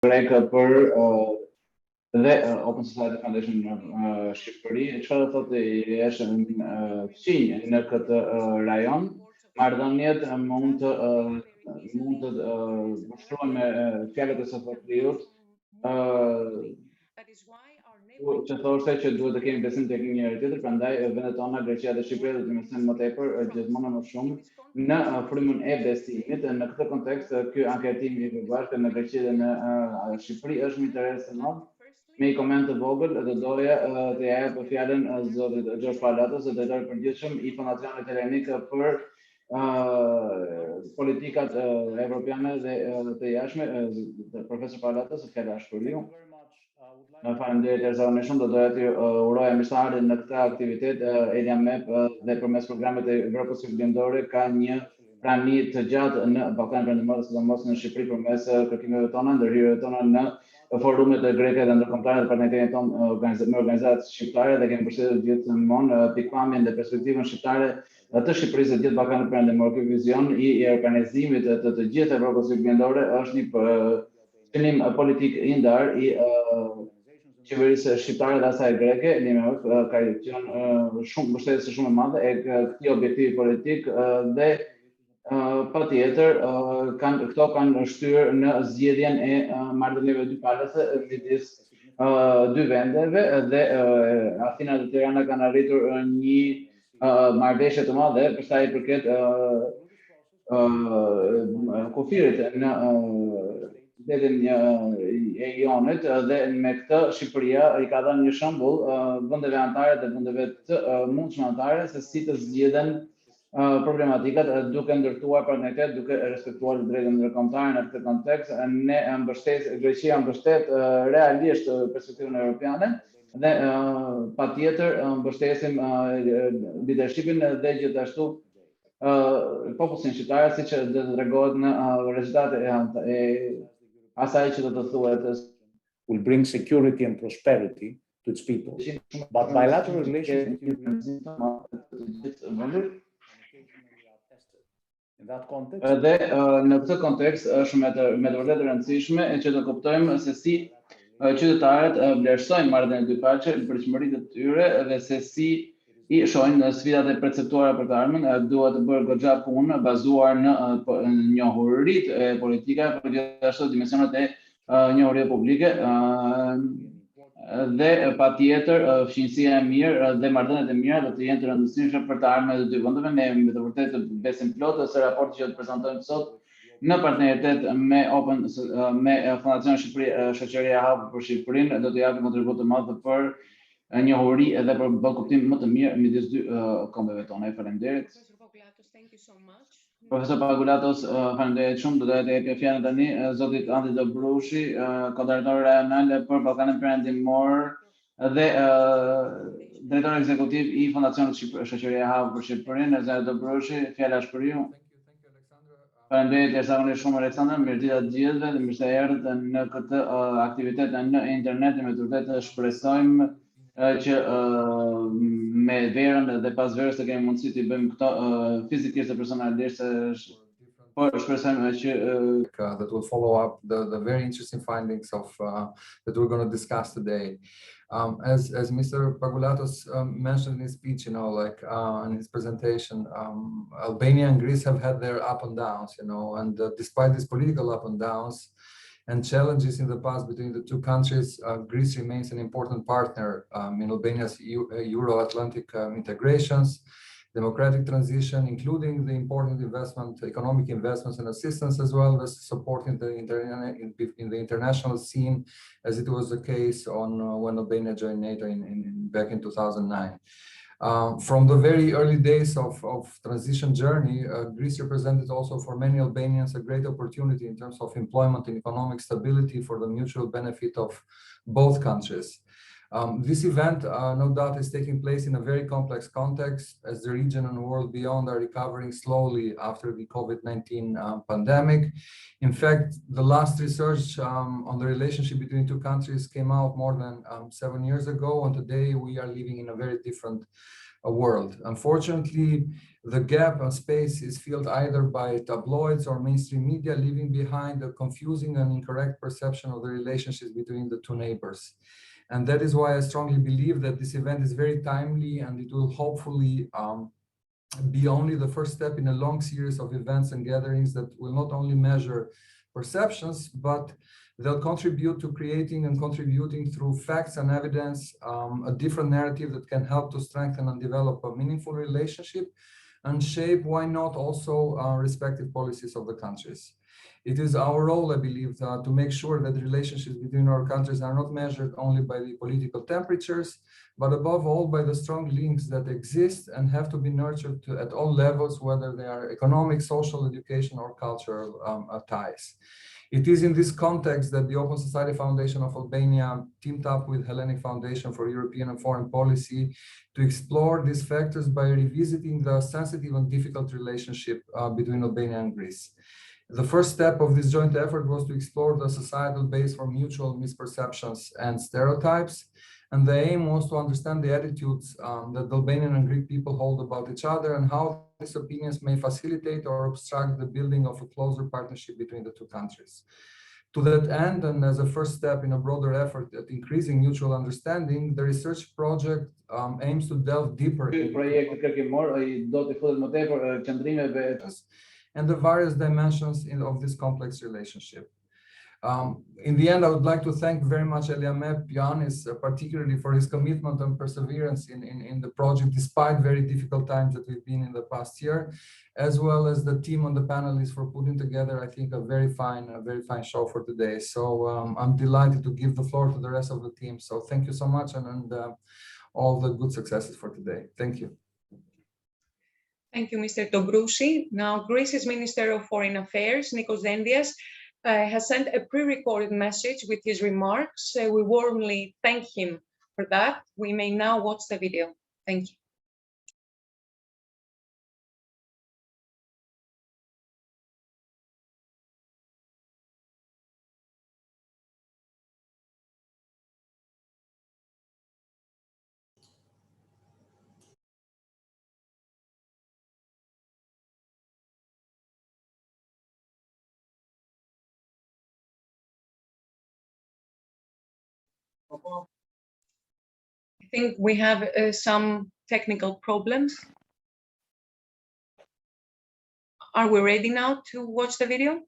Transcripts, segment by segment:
greke për dhe Open Society Foundation në Shqipëri, çfarë do thotë i është fqinje në këtë rajon. Marrëdhëniet mund të vështrohen me fjalët e Sofokliut, që thoshte që duhet të kemi besim tek njëri-tjetrit, prandaj vendet tona, Greqia dhe Shqipëria, do të investojnë më tepër, gjithmonë më shumë në frymën e besimit. Në këtë kontekst, ky anketim i bashkë në Greqi dhe në Shqipëri është një interes enorm. Me një koment të vogël, do doja të jap fjalën zotit Gjosh Palatos, drejtori i përgjithshëm i Fondacionit Helenik për politikat evropiane dhe të jashtme. Profesor Palatos, fjala është për ju. Faleminderit jashtëzakonisht, do doja t'ju uroja mirëseardhjen në këtë aktivitet. Elia Mep dhe përmes programit të Evropës Perëndimore ka një prani të gjatë në Ballkanin Perëndimor, sidomos në Shqipëri përmes kërkimeve tona, ndërhyrjeve tona në forumet greke dhe ndërkombëtare dhe partneritetin tonë me organizatat shqiptare, dhe kemi përshtatur gjithmonë pikpamjen dhe perspektivën shqiptare të Shqipërisë dhe gjithë Ballkanit Perëndimor. Ky vizion i europanizimit të gjithë Evropës Perëndimore është një qëllim politik i ndar i qeverisë shqiptare dhe asaj greke. Ka qenë shumë mbështetëse shumë e madhe e këtij objektivi politik dhe patjetër këto kanë shtyrë në zgjedhjen e marrëdhënieve dypalëse midis dy vendeve, dhe Athina dhe Tirana kanë arritur një marrëveshje të madhe për sa i përket kufirit në qytetin e Ionit, dhe me këtë Shqipëria i ka dhënë një shembull vendeve anëtare dhe vendeve të mundshme anëtare se si të zgjidhen problematikat duke ndërtuar partneritet, duke respektuar drejtën ndërkombëtare. Në këtë kontekst, Greqia mbështet realisht perspektivën europiane dhe patjetër mbështesim leadershipin dhe gjithashtu popullsin shqiptar, siç do të tregohet në rezultatet e asaj që do të thuhet will bring security and prosperity to its people. But bilateral relations in that context. Dhe në këtë kontekst është me të vërtetë rëndësishme që të kuptojmë se si qytetarët vlerësojnë marrëdhëniet dypaqe, përqendrimet e tyre dhe se si i shohin sfidat e perceptuara për të ardhmen. Duhet të bërë goxha punë bazuar në njohuritë e politika, por gjithashtu dimensionet e njohurive publike dhe patjetër fqinjësia e mirë dhe marrëdhëniet e mira do të jenë të rëndësishme për të ardhmen e dy vendeve. Ne me të vërtetë besim plot se raporti që do të prezantojmë sot në partneritet me Fondacionin Shqipëri Shoqëria Hub për Shqipërinë do të japë kontribut të madh për njohuri edhe për bërë kuptim më të mirë midis dy kombeve tona. Faleminderit. Profesor Pagulatos, faleminderit shumë. Do të jap fjalën tani zotit Andi Dobrushi, koordinator rajonal për Ballkanin Perëndimor dhe drejtor ekzekutiv i Fondacionit Shoqëria Hub për Shqipërinë. Zotit Dobrushi, fjala është për ju. Faleminderit jashtëzakonisht shumë Aleksandër, mirëditë të gjithëve dhe mirë se erdhët në këtë aktivitet në internet. Me të vërtetë shpresojmë që me verën dhe pas verës të kemi mundësi të bëjmë këto fizikisht dhe personalisht, por shpresojmë që that will follow up the very interesting findings of that we're going to discuss today. As Mr. Pagulatos mentioned in his speech, like in his presentation, Albania and Greece have had their up and downs, and despite these political up and downs and challenges in the past between the two countries, Greece remains an important partner in Albania's Euro-Atlantic integrations, democratic transition, including the important economic investments and assistance, as well as supporting in the international scene, as it was the case when Albania joined NATO back in 2009. From the very early days of transition journey, Greece represented also for many Albanians a great opportunity in terms of employment and economic stability for the mutual benefit of both countries. This event, no doubt, is taking place in a very complex context as the region and the world beyond are recovering slowly after the COVID-19 pandemic. In fact, the last research on the relationship between two countries came out more than 7 years ago, and today we are living in a very different world. Unfortunately, The gap and space is filled either by tabloids or mainstream media, leaving behind a confusing and incorrect perception of the relationships between the two neighbors. And that is why I strongly believe that this event is very timely, and it will hopefully be only the first step in a long series of events and gatherings that will not only measure perceptions, but they'll contribute to creating and contributing through facts and evidence a different narrative that can help to strengthen and develop a meaningful relationship and shape, why not, also respective policies of the countries. It is our role, I believe, to make sure that the relationships between our countries are not measured only by the political temperatures, but above all by the strong links that exist and have to be nurtured at all levels, whether they are economic, social, education, or cultural ties. It is in this context that the Open Society Foundation of Albania teamed up with Hellenic Foundation for European and Foreign Policy to explore these factors by revisiting the sensitive and difficult relationship between Albania and Greece. The first step of this joint effort was to explore the societal base for mutual misperceptions and stereotypes. And the aim was to understand the attitudes that the Albanian and Greek people hold about each other and how these opinions may facilitate or obstruct the building of a closer partnership between the two countries. To that end, and as a first step in a broader effort at increasing mutual understanding, the research project aims to delve deeper Projekti kërkimor do të futet më tepër qëndrimeve and the various dimensions of this complex relationship. In the end, I would like to thank very much Eliamep Yanis, particularly for his commitment and perseverance in the project, despite very difficult times that we've been in the past year, as well as the team on the panelists for putting together, I think, a very fine show for today. So I'm delighted to give the floor to the rest of the team. So thank you so much, and all the good successes for today. Thank you. Thank you, Mr. Dobrousi. Now, Greece's Minister of Foreign Affairs, Nikos Dendias, has sent a pre-recorded message with his remarks. We warmly thank him for that. We may now watch the video. Thank you. I think we have some technical problems. Are we ready now to watch the video?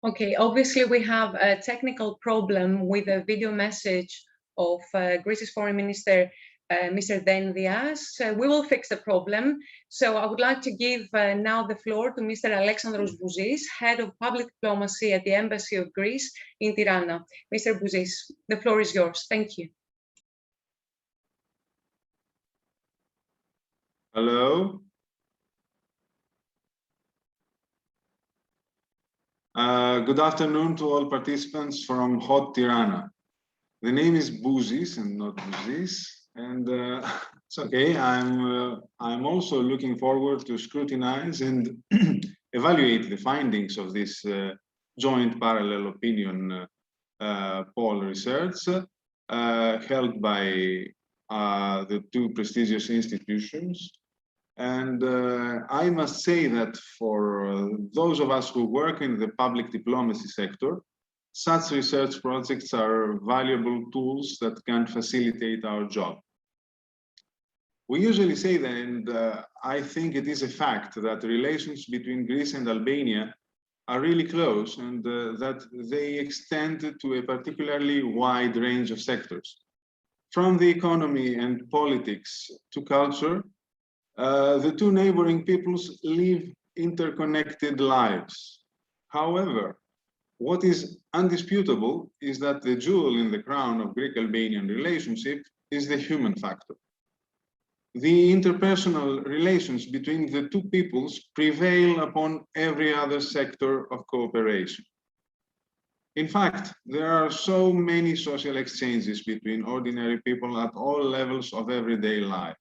Okay, obviously we have a technical problem with the video message of Greece's Foreign Minister, Mr. Dendias. We will fix the problem. So I would like to give now the floor to Mr. Alexandros Bouzis, Head of Public Diplomacy at the Embassy of Greece in Tirana. Mr. Bouzis, the floor is yours. Thank you. Hello. Good afternoon to all participants from hot Tirana. The name is Bouzis and not Bouzis, and it's okay. I'm also looking forward to scrutinize and evaluate the findings of this joint parallel opinion poll research held by the two prestigious institutions. And I must say that for those of us who work in the public diplomacy sector, such research projects are valuable tools that can facilitate our job. We usually say that, and I think it is a fact, that relations between Greece and Albania are really close, and that they extend to a particularly wide range of sectors. From the economy and politics to culture, the two neighboring peoples live interconnected lives. However, what is undisputable is that the jewel in the crown of Greek-Albanian relationship is the human factor. The interpersonal relations between the two peoples prevail upon every other sector of cooperation. In fact, there are so many social exchanges between ordinary people at all levels of everyday life.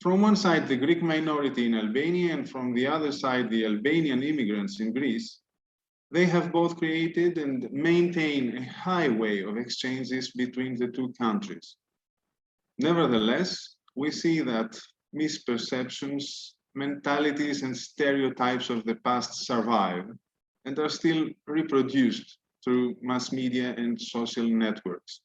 From one side, the Greek minority in Albania, and from the other side, the Albanian immigrants in Greece, they have both created and maintain a highway of exchanges between the two countries. Nevertheless, we see that misperceptions, mentalities, and stereotypes of the past survive and are still reproduced through mass media and social networks.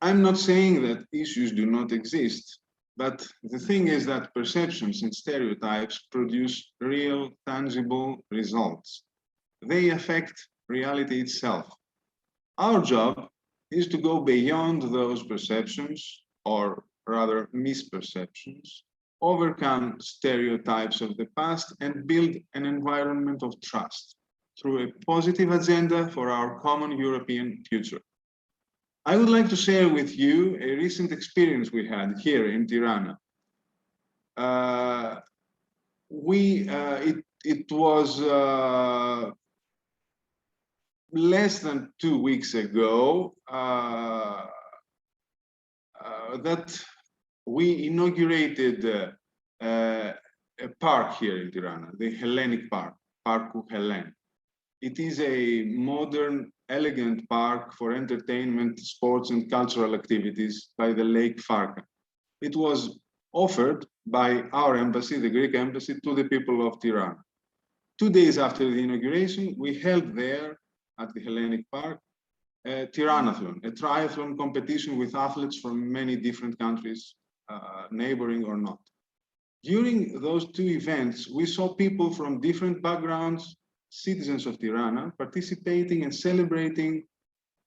I'm not saying that issues do not exist, but the thing is that perceptions and stereotypes produce real, tangible results. They affect reality itself. Our job is to go beyond those perceptions, or rather misperceptions, overcome stereotypes of the past, and build an environment of trust through a positive agenda for our common European future. I would like to share with you a recent experience we had here in Tirana. It was less than 2 weeks ago that we inaugurated a park here in Tirana, the Hellenic Park, Parku Hellen. It is a modern, elegant park for entertainment, sports, and cultural activities by the Lake Farka. It was offered by our embassy, the Greek embassy, to the people of Tirana. 2 days after the inauguration, we held there at the Hellenic Park a Tiranathlon, a triathlon competition with athletes from many different countries, neighboring or not. During those two events, we saw people from different backgrounds, citizens of Tirana, participating and celebrating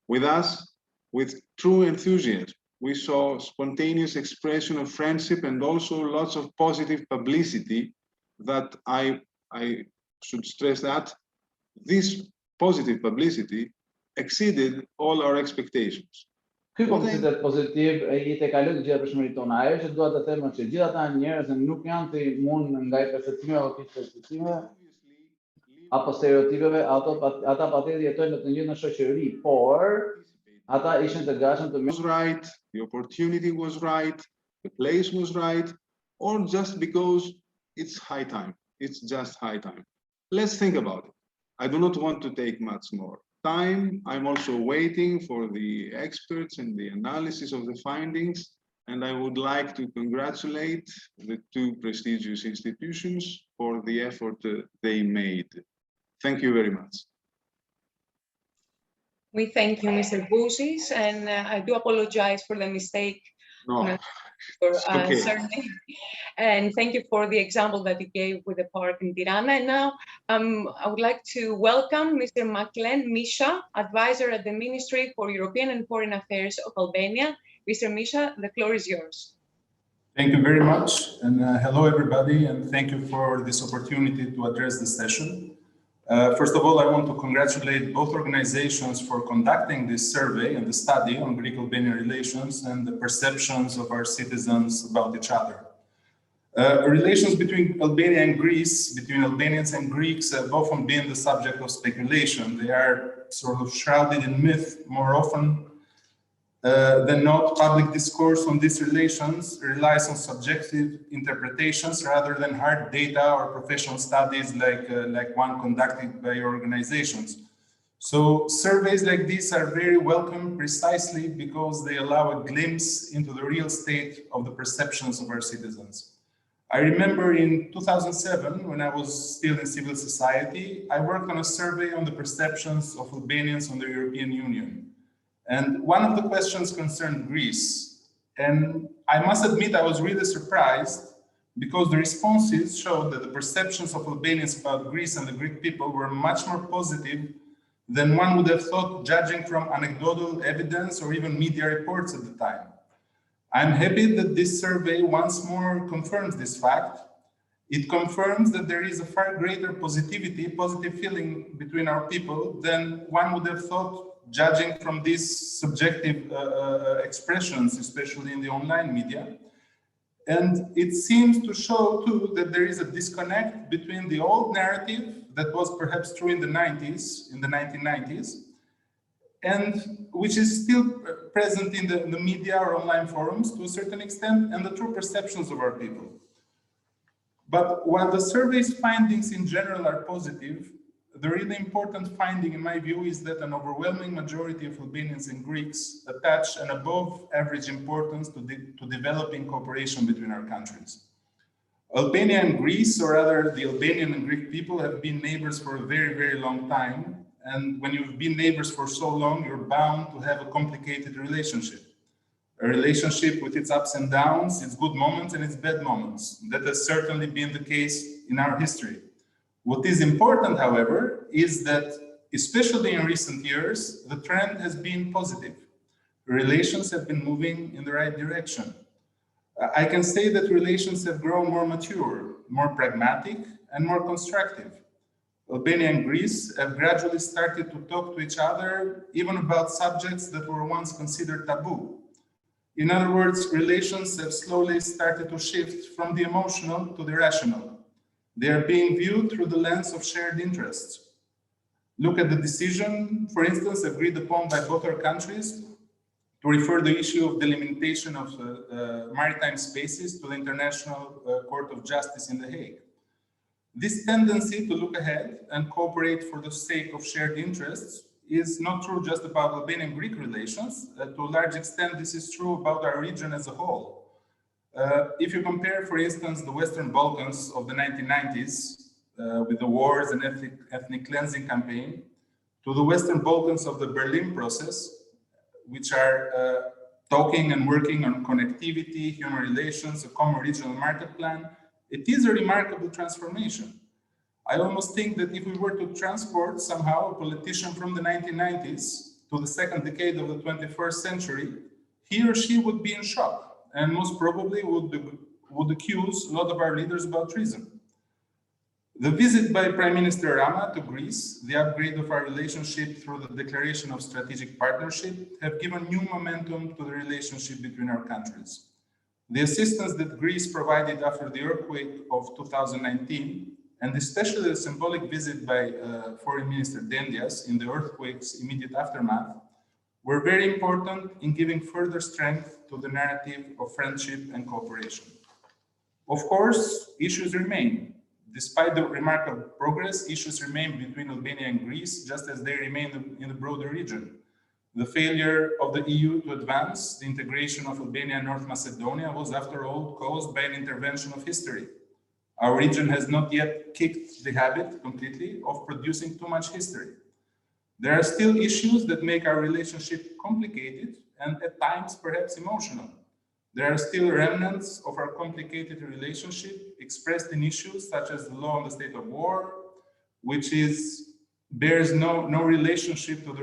with us with true enthusiasm. We saw spontaneous expression of friendship and also lots of positive publicity that I should stress that this positive publicity exceeded all our expectations. Ky publicitet pozitiv i te kaloi të gjitha përshmërit tona. Ajo që dua të them është që gjithë ata njerëz nuk janë të imun nga percepcione apo percepcione apo stereotipeve, ata patjetër jetojnë në të njëjtën shoqëri, por ata ishin të gatshëm të was right, the opportunity was right, the place was right, or just because it's high time. It's just high time. Let's think about it. I do not want to take much more time. I'm also waiting for the experts and the analysis of the findings, and I would like to congratulate the two prestigious institutions for the effort they made. Thank you very much. We thank you, Mr. Bousis, and I do apologize for the mistake. No, for okay. surname. And thank you for the example that you gave with the park in Tirana. And now I would like to welcome Mr. Maklen Misha, advisor at the Ministry for European and Foreign Affairs of Albania. Mr. Misha, the floor is yours. Thank you very much, and hello everybody, and thank you for this opportunity to address the session. First of all, I want to congratulate both organizations for conducting this survey and the study on Greek-Albanian relations and the perceptions of our citizens about each other. Relations between Albania and Greece, between Albanians and Greeks, have often been the subject of speculation. They are sort of shrouded in myth more often than not. Public discourse on these relations relies on subjective interpretations rather than hard data or professional studies like one conducted by organizations. So surveys like these are very welcome precisely because they allow a glimpse into the real state of the perceptions of our citizens. I remember in 2007, when I was still in civil society, I worked on a survey on the perceptions of Albanians on the European Union. And one of the questions concerned Greece. And I must admit, I was really surprised because the responses showed that the perceptions of Albanians about Greece and the Greek people were much more positive than one would have thought, judging from anecdotal evidence or even media reports at the time. I'm happy that this survey once more confirms this fact. It confirms that there is a far greater positive feeling between our people than one would have thought, judging from these subjective expressions, especially in the online media. And it seems to show too that there is a disconnect between the old narrative that was perhaps true in the 1990s, and which is still present in the media or online forums to a certain extent, and the true perceptions of our people. But while the survey's findings in general are positive, the really important finding in my view is that an overwhelming majority of Albanians and Greeks attach an above average importance to developing cooperation between our countries. Albania and Greece, or rather the Albanian and Greek people, have been neighbors for a very, very long time. And when you've been neighbors for so long, you're bound to have a complicated relationship. A relationship with its ups and downs, its good moments and its bad moments. That has certainly been the case in our history. What is important, however, is that, especially in recent years, the trend has been positive. Relations have been moving in the right direction. I can say that relations have grown more mature, more pragmatic, and more constructive. Albania and Greece have gradually started to talk to each other, even about subjects that were once considered taboo. In other words, relations have slowly started to shift from the emotional to the rational. They are being viewed through the lens of shared interests. Look at the decision, for instance, agreed upon by both our countries to refer the issue of delimitation of maritime spaces to the International Court of Justice in The Hague. This tendency to look ahead and cooperate for the sake of shared interests is not true just about Albanian and Greek relations. To a large extent, this is true about our region as a whole. If you compare, for instance, the Western Balkans of the 1990s with the wars and ethnic cleansing campaign to the Western Balkans of the Berlin process, which are talking and working on connectivity, human relations, a common regional market plan, it is a remarkable transformation. I almost think that if we were to transport somehow a politician from the 1990s to the second decade of the 21st century, he or she would be in shock and most probably would accuse a lot of our leaders about treason. The visit by Prime Minister Rama to Greece, the upgrade of our relationship through the declaration of strategic partnership have given new momentum to the relationship between our countries. The assistance that Greece provided after the earthquake of 2019, and especially the symbolic visit by Foreign Minister Dendias in the earthquake's immediate aftermath, were very important in giving further strength to the narrative of friendship and cooperation. Of course, issues remain. Despite the remarkable progress, issues remain between Albania and Greece, just as they remain in the broader region. The failure of the EU to advance the integration of Albania and North Macedonia was, after all, caused by an intervention of history. Our region has not yet kicked the habit completely of producing too much history. There are still issues that make our relationship complicated and at times perhaps emotional. There are still remnants of our complicated relationship expressed in issues such as the law on the state of war, which bears no relationship to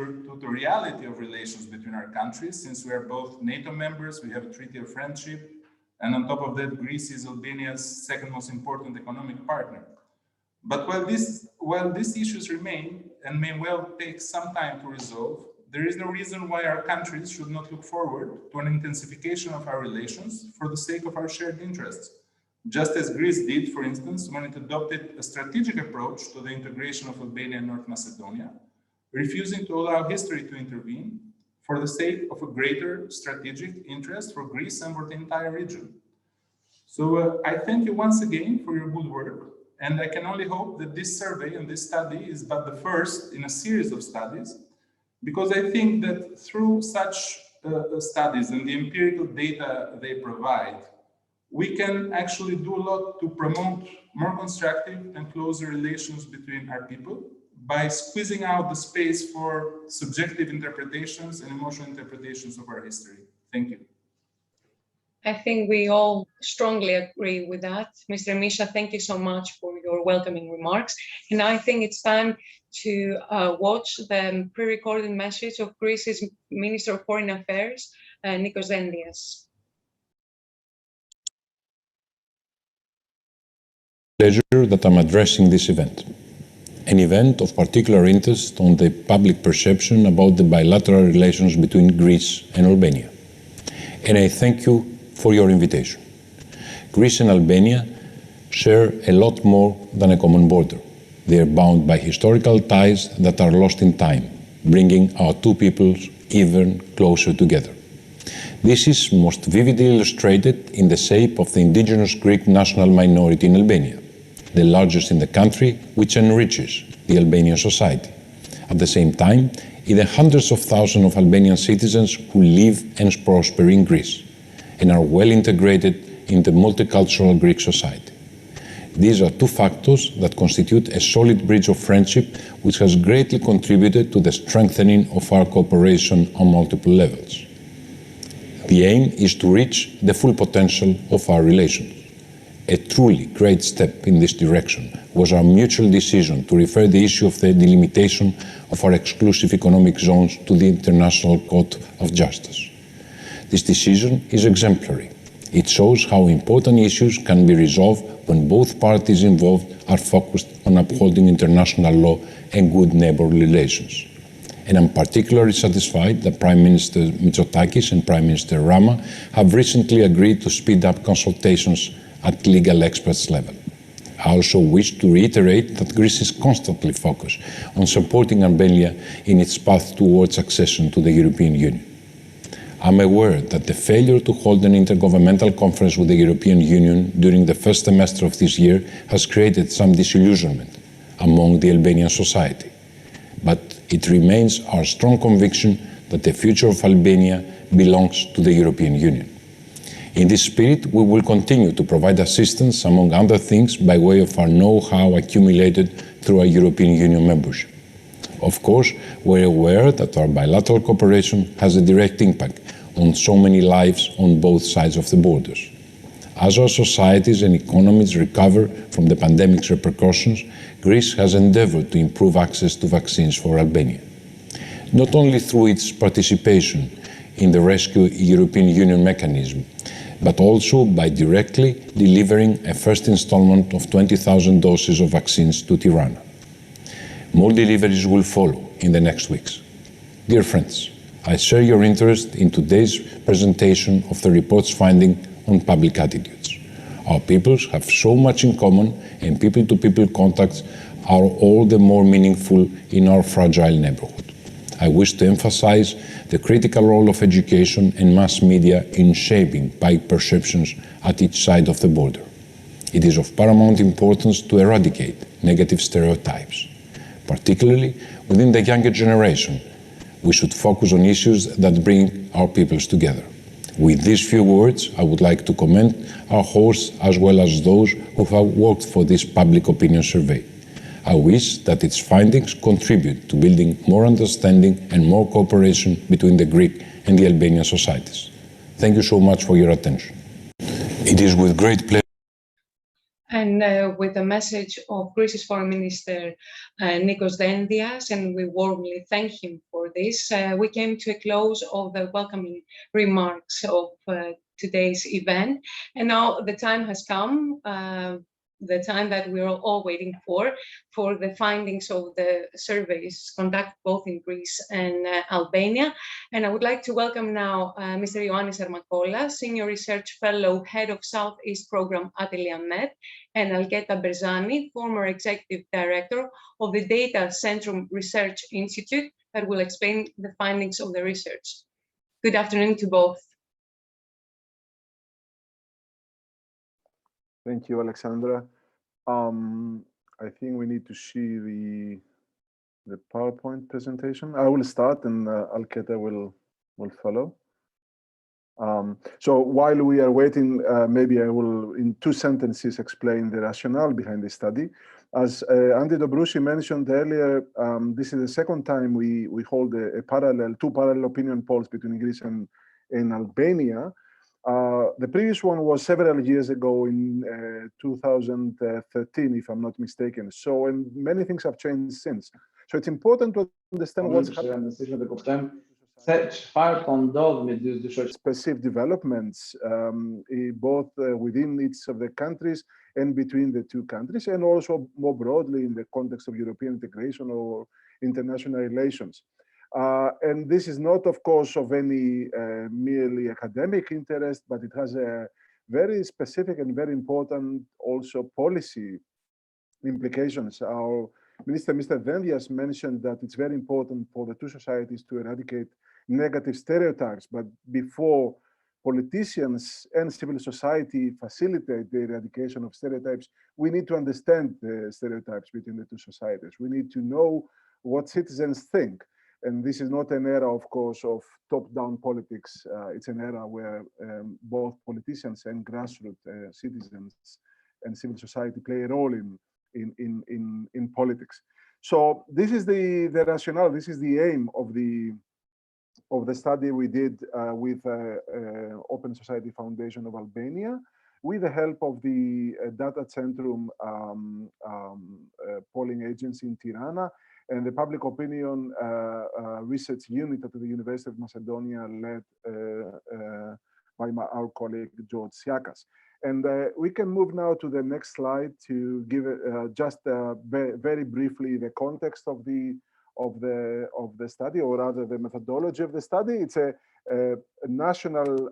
the reality of relations between our countries, since we are both NATO members, we have a treaty of friendship, and on top of that, Greece is Albania's second most important economic partner. But while these issues remain and may well take some time to resolve, there is no reason why our countries should not look forward to an intensification of our relations for the sake of our shared interests, just as Greece did, for instance, when it adopted a strategic approach to the integration of Albania and North Macedonia, refusing to allow history to intervene for the sake of a greater strategic interest for Greece and for the entire region. So I thank you once again for your good work, and I can only hope that this survey and this study is but the first in a series of studies, because I think that through such studies and the empirical data they provide, we can actually do a lot to promote more constructive and closer relations between our people by squeezing out the space for subjective interpretations and emotional interpretations of our history. Thank you. I think we all strongly agree with that. Mr. Misha, thank you so much for your welcoming remarks. And I think it's time to watch the pre-recorded message of Greece's Minister of Foreign Affairs, Nikos Dendias. Pleasure that I'm addressing this event, an event of particular interest on the public perception about the bilateral relations between Greece and Albania. And I thank you for your invitation. Greece and Albania share a lot more than a common border. They are bound by historical ties that are lost in time, bringing our two peoples even closer together. This is most vividly illustrated in the shape of the indigenous Greek national minority in Albania, the largest in the country, which enriches the Albanian society. At the same time, in the hundreds of thousands of Albanian citizens who live and prosper in Greece and are well integrated in the multicultural Greek society. These are two factors that constitute a solid bridge of friendship which has greatly contributed to the strengthening of our cooperation on multiple levels. The aim is to reach the full potential of our relations. A truly great step in this direction was our mutual decision to refer the issue of the delimitation of our exclusive economic zones to the International Court of Justice. This decision is exemplary. It shows how important issues can be resolved when both parties involved are focused on upholding international law and good neighborly relations. And I'm particularly satisfied that Prime Minister Mitsotakis and Prime Minister Rama have recently agreed to speed up consultations at legal experts level. I also wish to reiterate that Greece is constantly focused on supporting Albania in its path towards accession to the European Union. I'm aware that the failure to hold an intergovernmental conference with the European Union during the first semester of this year has created some disillusionment among the Albanian society. But it remains our strong conviction that the future of Albania belongs to the European Union. In this spirit, we will continue to provide assistance, among other things, by way of our know-how accumulated through our European Union membership. Of course, we're aware that our bilateral cooperation has a direct impact on so many lives on both sides of the borders. As our societies and economies recover from the pandemic's repercussions, Greece has endeavored to improve access to vaccines for Albania, not only through its participation in the Rescue European Union mechanism, but also by directly delivering a first installment of 20,000 doses of vaccines to Tirana. More deliveries will follow in the next weeks. Dear friends, I share your interest in today's presentation of the report's finding on public attitudes. Our peoples have so much in common, and people-to-people contacts are all the more meaningful in our fragile neighborhood. I wish to emphasize the critical role of education and mass media in shaping public perceptions at each side of the border. It is of paramount importance to eradicate negative stereotypes, particularly within the younger generation. We should focus on issues that bring our peoples together. With these few words, I would like to commend our hosts as well as those who have worked for this public opinion survey. I wish that its findings contribute to building more understanding and more cooperation between the Greek and the Albanian societies. Thank you so much for your attention. It is with great pleasure. And with the message of Greece's Foreign Minister Nikos Dendias, and we warmly thank him for this, we came to a close of the welcoming remarks of today's event. And now the time has come, the time that we're all waiting for the findings of the surveys conducted both in Greece and Albania. And I would like to welcome now Mr. Ioannis Ermakolas, Senior Research Fellow, Head of Southeast Program at Eliamet, and Algeta Berzani, former Executive Director of the Data Centrum Research Institute, that will explain the findings of the research. Good afternoon to both. Thank you, Alexandra. I think we need to see the PowerPoint presentation. I will start and Algeta will follow. So while we are waiting, maybe I will, in 2 sentences, explain the rationale behind the study. As Andy Dobrousi mentioned earlier, this is the second time we hold two parallel opinion polls between Greece and Albania. The previous one was several years ago in 2013, if I'm not mistaken. So, and many things have changed since. So it's important to understand what's happening. Specific developments, both within each of the countries and between the two countries, and also more broadly in the context of European integration or international relations. And this is not, of course, of any merely academic interest, but it has a very specific and very important also policy implications. Our Minister, Mr. Vendias, mentioned that it's very important for the two societies to eradicate negative stereotypes, but before politicians and civil society facilitate the eradication of stereotypes, we need to understand the stereotypes between the two societies. We need to know what citizens think. And this is not an era, of course, of top-down politics. It's an era where both politicians and grassroots citizens and civil society play a role in politics. So this is the rationale. This is the aim of the study we did with Open Society Foundation of Albania, with the help of the Data Centrum polling agency in Tirana, and the public opinion research unit at the University of Macedonia, led by our colleague George Siakas. And we can move now to the next slide to give just very briefly the context of the study, or rather the methodology of the study. It's a national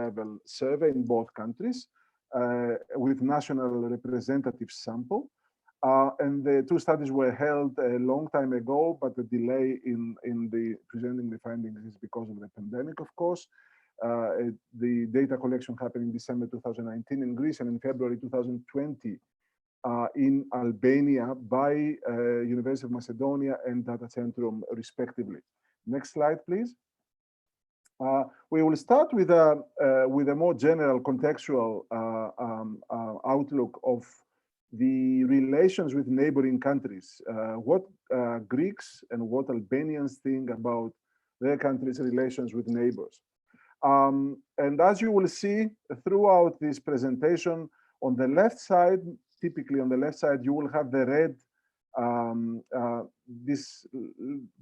level survey in both countries with national representative sample. And the two studies were held a long time ago, but the delay in the presenting the findings is because of the pandemic, of course. The data collection happened in December 2019 in Greece, and in February 2020 in Albania by University of Macedonia and Data Centrum, respectively. Next slide, please. We will start with a more general contextual outlook of the relations with neighboring countries, what Greeks and what Albanians think about their country's relations with neighbors. And as you will see throughout this presentation, on the left side, typically on the left side, you will have the red, this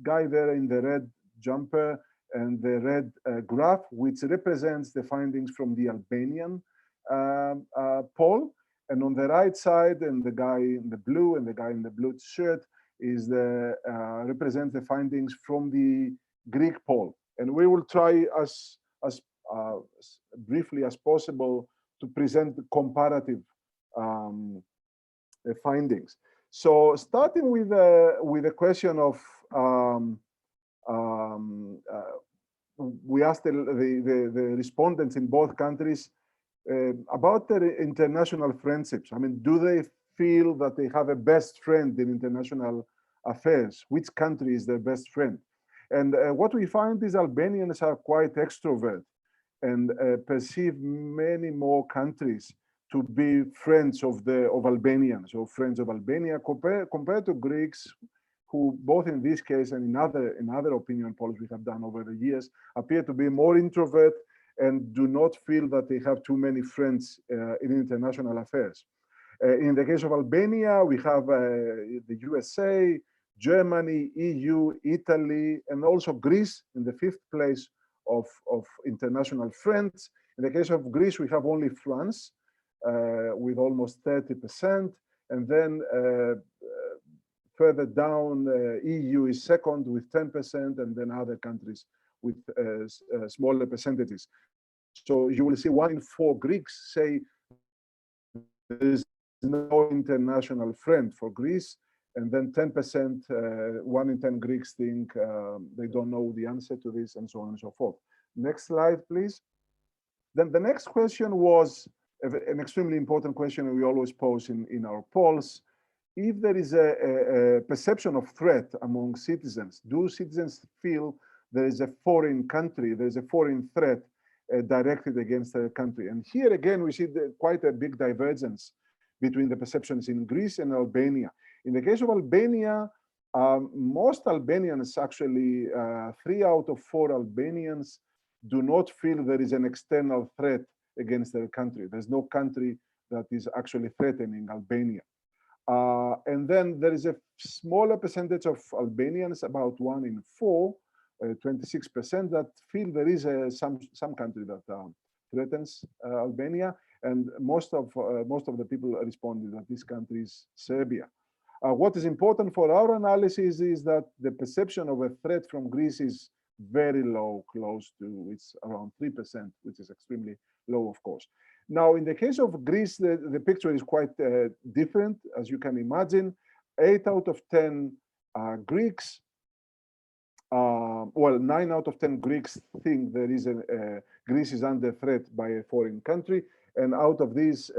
guy there in the red jumper and the red graph, which represents the findings from the Albanian poll. And on the right side, and the guy in the blue and the guy in the blue shirt is represents the findings from the Greek poll. And we will try as briefly as possible to present the comparative findings. So starting with the question of, we asked the respondents in both countries about their international friendships. I mean, do they feel that they have a best friend in international affairs? Which country is their best friend? And what we find is Albanians are quite extrovert and perceive many more countries to be friends of Albanians, or friends of Albania, compared to Greeks, who both in this case and in other opinion polls we have done over the years appear to be more introvert and do not feel that they have too many friends in international affairs. In the case of Albania, we have the USA, Germany, EU, Italy, and also Greece in the 5th place of international friends. In the case of Greece, we have only France with almost 30%. And then further down, EU is second with 10%, and then other countries with smaller percentages. So you will see 1 in 4 Greeks say there is no international friend for Greece, and then 10%, 1 in 10 Greeks think they don't know the answer to this, and so on and so forth. Next slide, please. Then the next question was an extremely important question we always pose in our polls. If there is a perception of threat among citizens, do citizens feel there is a foreign country, there is a foreign threat directed against their country? And here again, we see quite a big divergence between the perceptions in Greece and Albania. In the case of Albania, most Albanians, actually 3 out of 4 Albanians, do not feel there is an external threat against their country. There's no country that is actually threatening Albania. And then there is a smaller percentage of Albanians, about 1 in 4, 26%, that feel there is some country that threatens Albania, and most of the people responded that this country is Serbia. What is important for our analysis is that the perception of a threat from Greece is very low, close to, it's around 3%, which is extremely low, of course. Now, in the case of Greece, the picture is quite different, as you can imagine. 8 out of 10 Greeks, well, 9 out of 10 Greeks think there is Greece is under threat by a foreign country. And out of these,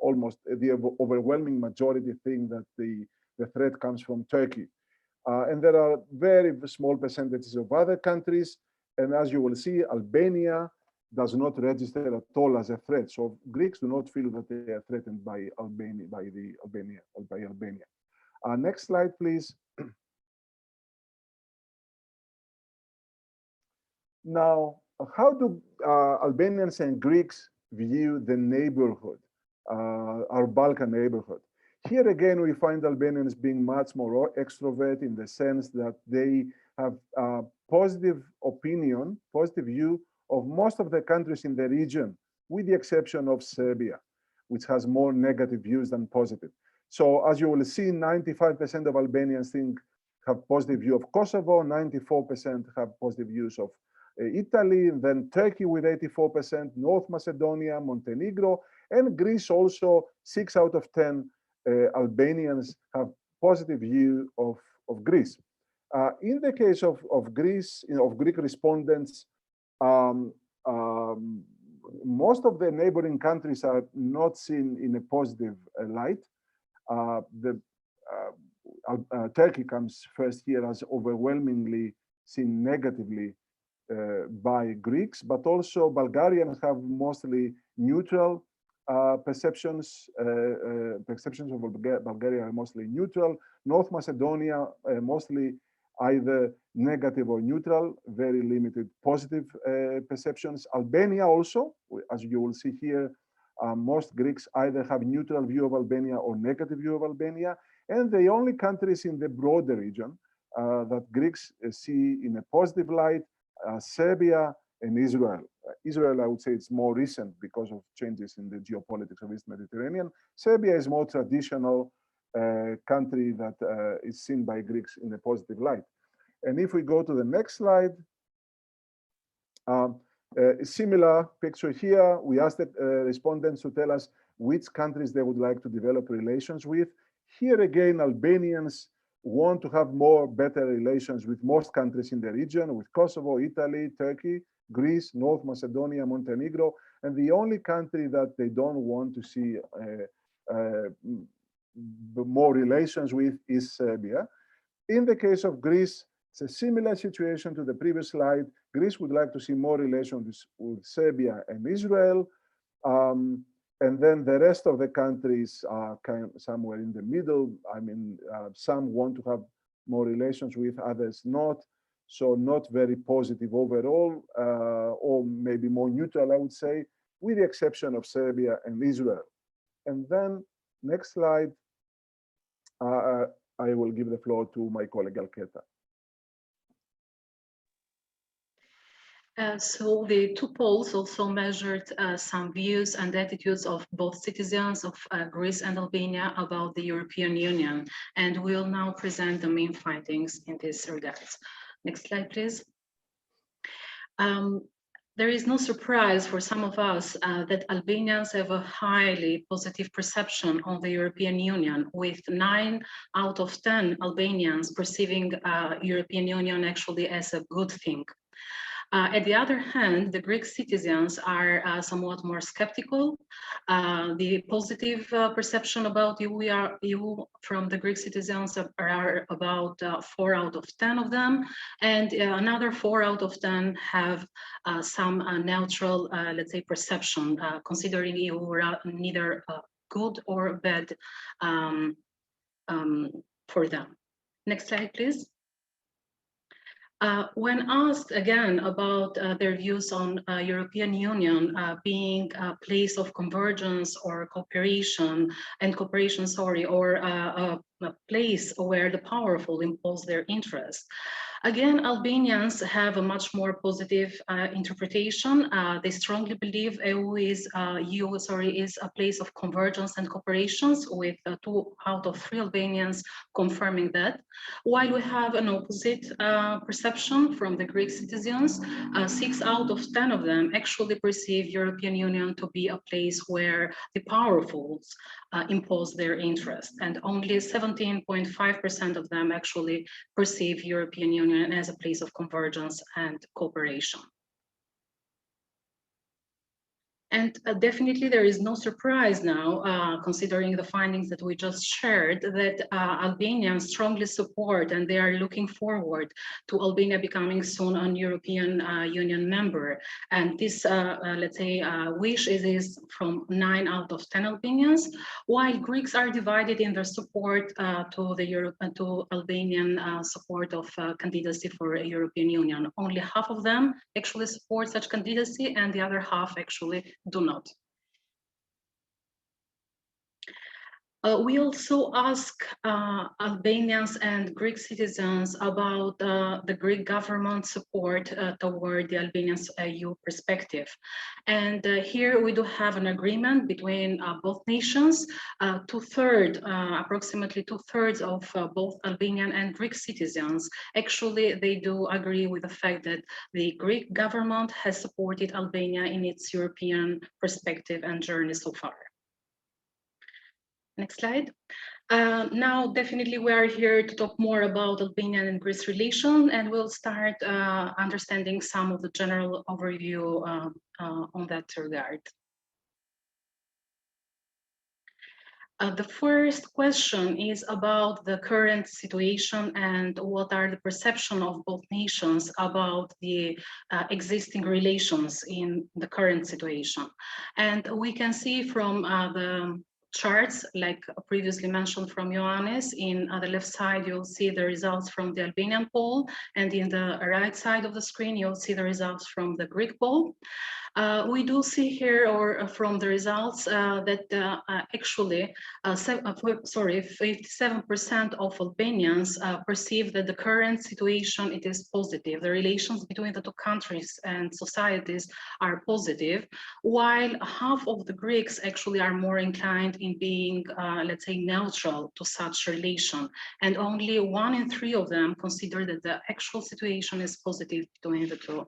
almost the overwhelming majority think that the threat comes from Turkey. And there are very small percentages of other countries. And as you will see, Albania does not register at all as a threat. So Greeks do not feel that they are threatened by Albania, Albania. Next slide, please. Now, how do Albanians and Greeks view the neighborhood, our Balkan neighborhood? Here again, we find Albanians being much more extrovert in the sense that they have a positive opinion, positive view of most of the countries in the region, with the exception of Serbia, which has more negative views than positive. So as you will see, 95% of Albanians have positive view of Kosovo, 94% have positive views of Italy, and then Turkey with 84%, North Macedonia, Montenegro, and Greece also. 6 out of 10 Albanians have positive view of Greece. In the case of Greece, of Greek respondents, most of the neighboring countries are not seen in a positive light. Turkey comes first here as overwhelmingly seen negatively by Greeks, but also Bulgarians have mostly neutral perceptions. Perceptions of Bulgaria are mostly neutral. North Macedonia mostly either negative or neutral, very limited positive perceptions. Albania also, as you will see here, most Greeks either have neutral view of Albania or negative view of Albania. And the only countries in the broader region that Greeks see in a positive light, Serbia and Israel. Israel, I would say it's more recent because of changes in the geopolitics of East Mediterranean. Serbia is more traditional country that is seen by Greeks in a positive light. And if we go to the next slide, a similar picture here. We asked the respondents to tell us which countries they would like to develop relations with. Here again, Albanians want to have better relations with most countries in the region, with Kosovo, Italy, Turkey, Greece, North Macedonia, Montenegro, and the only country that they don't want to see more relations with is Serbia. In the case of Greece, it's a similar situation to the previous slide. Greece would like to see more relations with Serbia and Israel. And then the rest of the countries are kind of somewhere in the middle. I mean, some want to have more relations with, others not. So not very positive overall, or maybe more neutral, I would say, with the exception of Serbia and Israel. And then next slide, I will give the floor to my colleague Alketa. So the two polls also measured some views and attitudes of both citizens of Greece and Albania about the European Union. And we'll now present the main findings in this regard. Next slide, please. There is no surprise for some of us that Albanians have a highly positive perception on the European Union, with 9 out of 10 Albanians perceiving European Union actually as a good thing. At the other hand, the Greek citizens are somewhat more skeptical. The positive perception about EU from the Greek citizens are about 4 out of 10 of them, and another 4 out of 10 have some neutral, let's say, perception, considering EU neither good or bad for them. Next slide, please. When asked again about their views on European Union being a place of convergence or cooperation, or a place where the powerful impose their interests, again, Albanians have a much more positive interpretation. They strongly believe EU is a place of convergence and cooperations, with 2 out of 3 Albanians confirming that. While we have an opposite perception from the Greek citizens, 6 out of 10 of them actually perceive European Union to be a place where the powerful impose their interest, and only 17.5% of them actually perceive European Union as a place of convergence and cooperation. And definitely there is no surprise now, considering the findings that we just shared, that Albanians strongly support and they are looking forward to Albania becoming soon a European Union member. And this, let's say, wish is from 9 out of 10 Albanians, while Greeks are divided in their support to Albanian support of candidacy for a European Union. Only half of them actually support such candidacy, and the other half actually do not. We also ask Albanians and Greek citizens about the Greek government support toward the Albanian EU perspective. And here we do have an agreement between both nations. Approximately two-thirds of both Albanian and Greek citizens, actually they do agree with the fact that the Greek government has supported Albania in its European perspective and journey so far. Next slide. Now, definitely we are here to talk more about Albanian and Greece relations, and we'll start understanding some of the general overview on that regard. The first question is about the current situation and what are the perception of both nations about the existing relations in the current situation. And we can see from the charts, like previously mentioned from Ioannis, on the left side, you'll see the results from the Albanian poll, and in the right side of the screen, you'll see the results from the Greek poll. We do see here, or from the results, that actually 57% of Albanians perceive that the current situation, it is positive. The relations between the two countries and societies are positive, while half of the Greeks actually are more inclined in being, let's say, neutral to such relation. And only 1 in 3 of them consider that the actual situation is positive between the two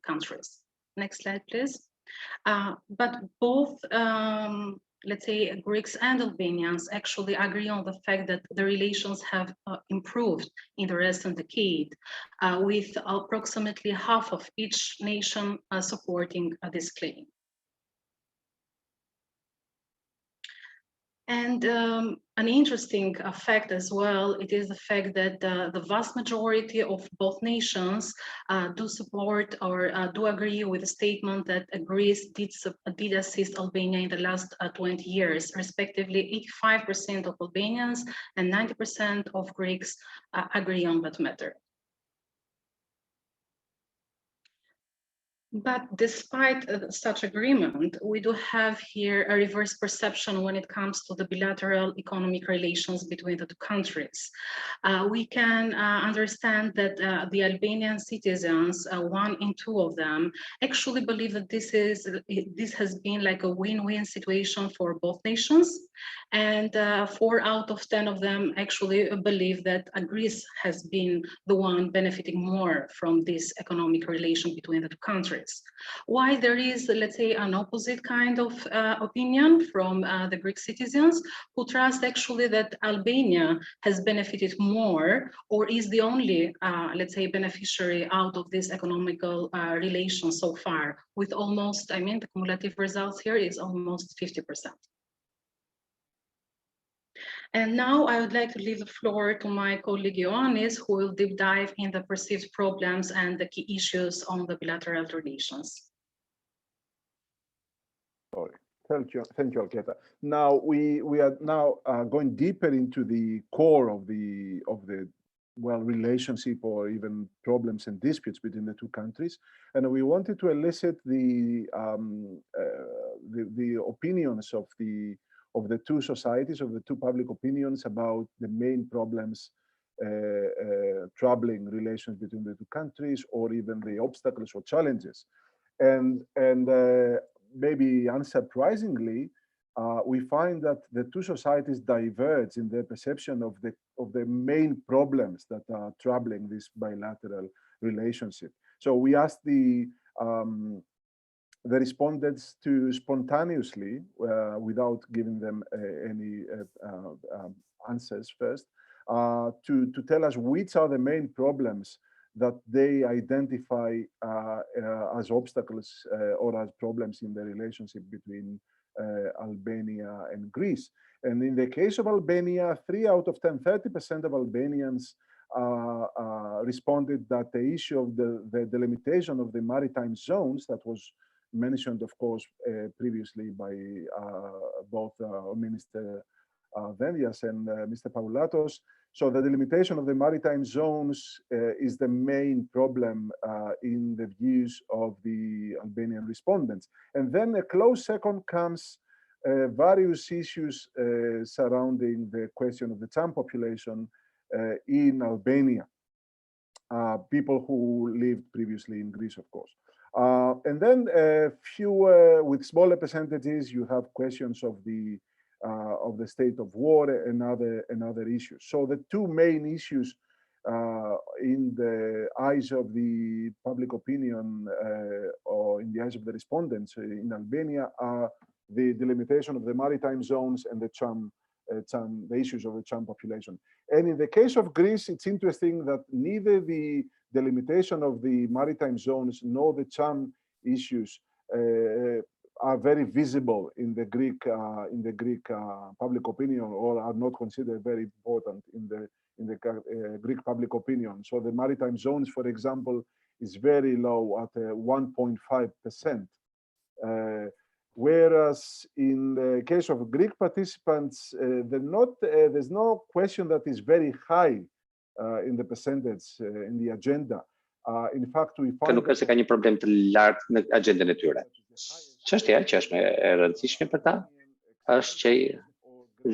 countries. Next slide, please. But both, let's say, Greeks and Albanians actually agree on the fact that the relations have improved in the recent decade, with approximately half of each nation supporting this claim. And an interesting fact as well, it is the fact that the vast majority of both nations do support or do agree with the statement that Greece did assist Albania in the last 20 years, respectively 85% of Albanians and 90% of Greeks agree on that matter. But despite such agreement, we do have here a reverse perception when it comes to the bilateral economic relations between the two countries. We can understand that the Albanian citizens, 1 in 2 of them, actually believe that this has been like a win-win situation for both nations. And 4 out of 10 of them actually believe that Greece has been the one benefiting more from this economic relation between the two countries. While there is, let's say, an opposite kind of opinion from the Greek citizens who trust actually that Albania has benefited more or is the only, let's say, beneficiary out of this economical relation so far, with almost, I mean, the cumulative results here is almost 50%. And now I would like to leave the floor to my colleague Ioannis, who will deep dive in the perceived problems and the key issues on the bilateral relations. Sorry. Thank you, Alketa. Now we are now going deeper into the core of the relationship or even problems and disputes between the two countries. And we wanted to elicit the opinions of the two societies, of the two public opinions about the main problems troubling relations between the two countries, or even the obstacles or challenges. And maybe unsurprisingly, we find that the two societies diverge in their perception of the main problems that are troubling this bilateral relationship. So we asked the respondents to spontaneously, without giving them any answers first, to tell us which are the main problems that they identify as obstacles or as problems in the relationship between Albania and Greece. And in the case of Albania, 3 out of 10, 30% of Albanians responded that the issue of the delimitation of the maritime zones that was mentioned, of course, previously by both Minister Vendias and Mr. Paulatos. So the delimitation of the maritime zones is the main problem in the views of the Albanian respondents. And then a close second comes various issues surrounding the question of the Cham population in Albania, people who lived previously in Greece, of course. And then a few, with smaller percentages, you have questions of the state of war and other issues. So the two main issues in the eyes of the public opinion or in the eyes of the respondents in Albania are the delimitation of the maritime zones and the issues of the Cham population. And in the case of Greece, it's interesting that neither the delimitation of the maritime zones nor the Cham issues are very visible in the Greek public opinion, or are not considered very important in the Greek public opinion. So the maritime zones, for example, is very low at 1.5%. Whereas in the case of Greek participants, there's no question that is very high in the percentage in the agenda. In fact, we find nuk është se ka një problem të lartë në agjendën e tyre. Çështja që është e rëndësishme për ta është që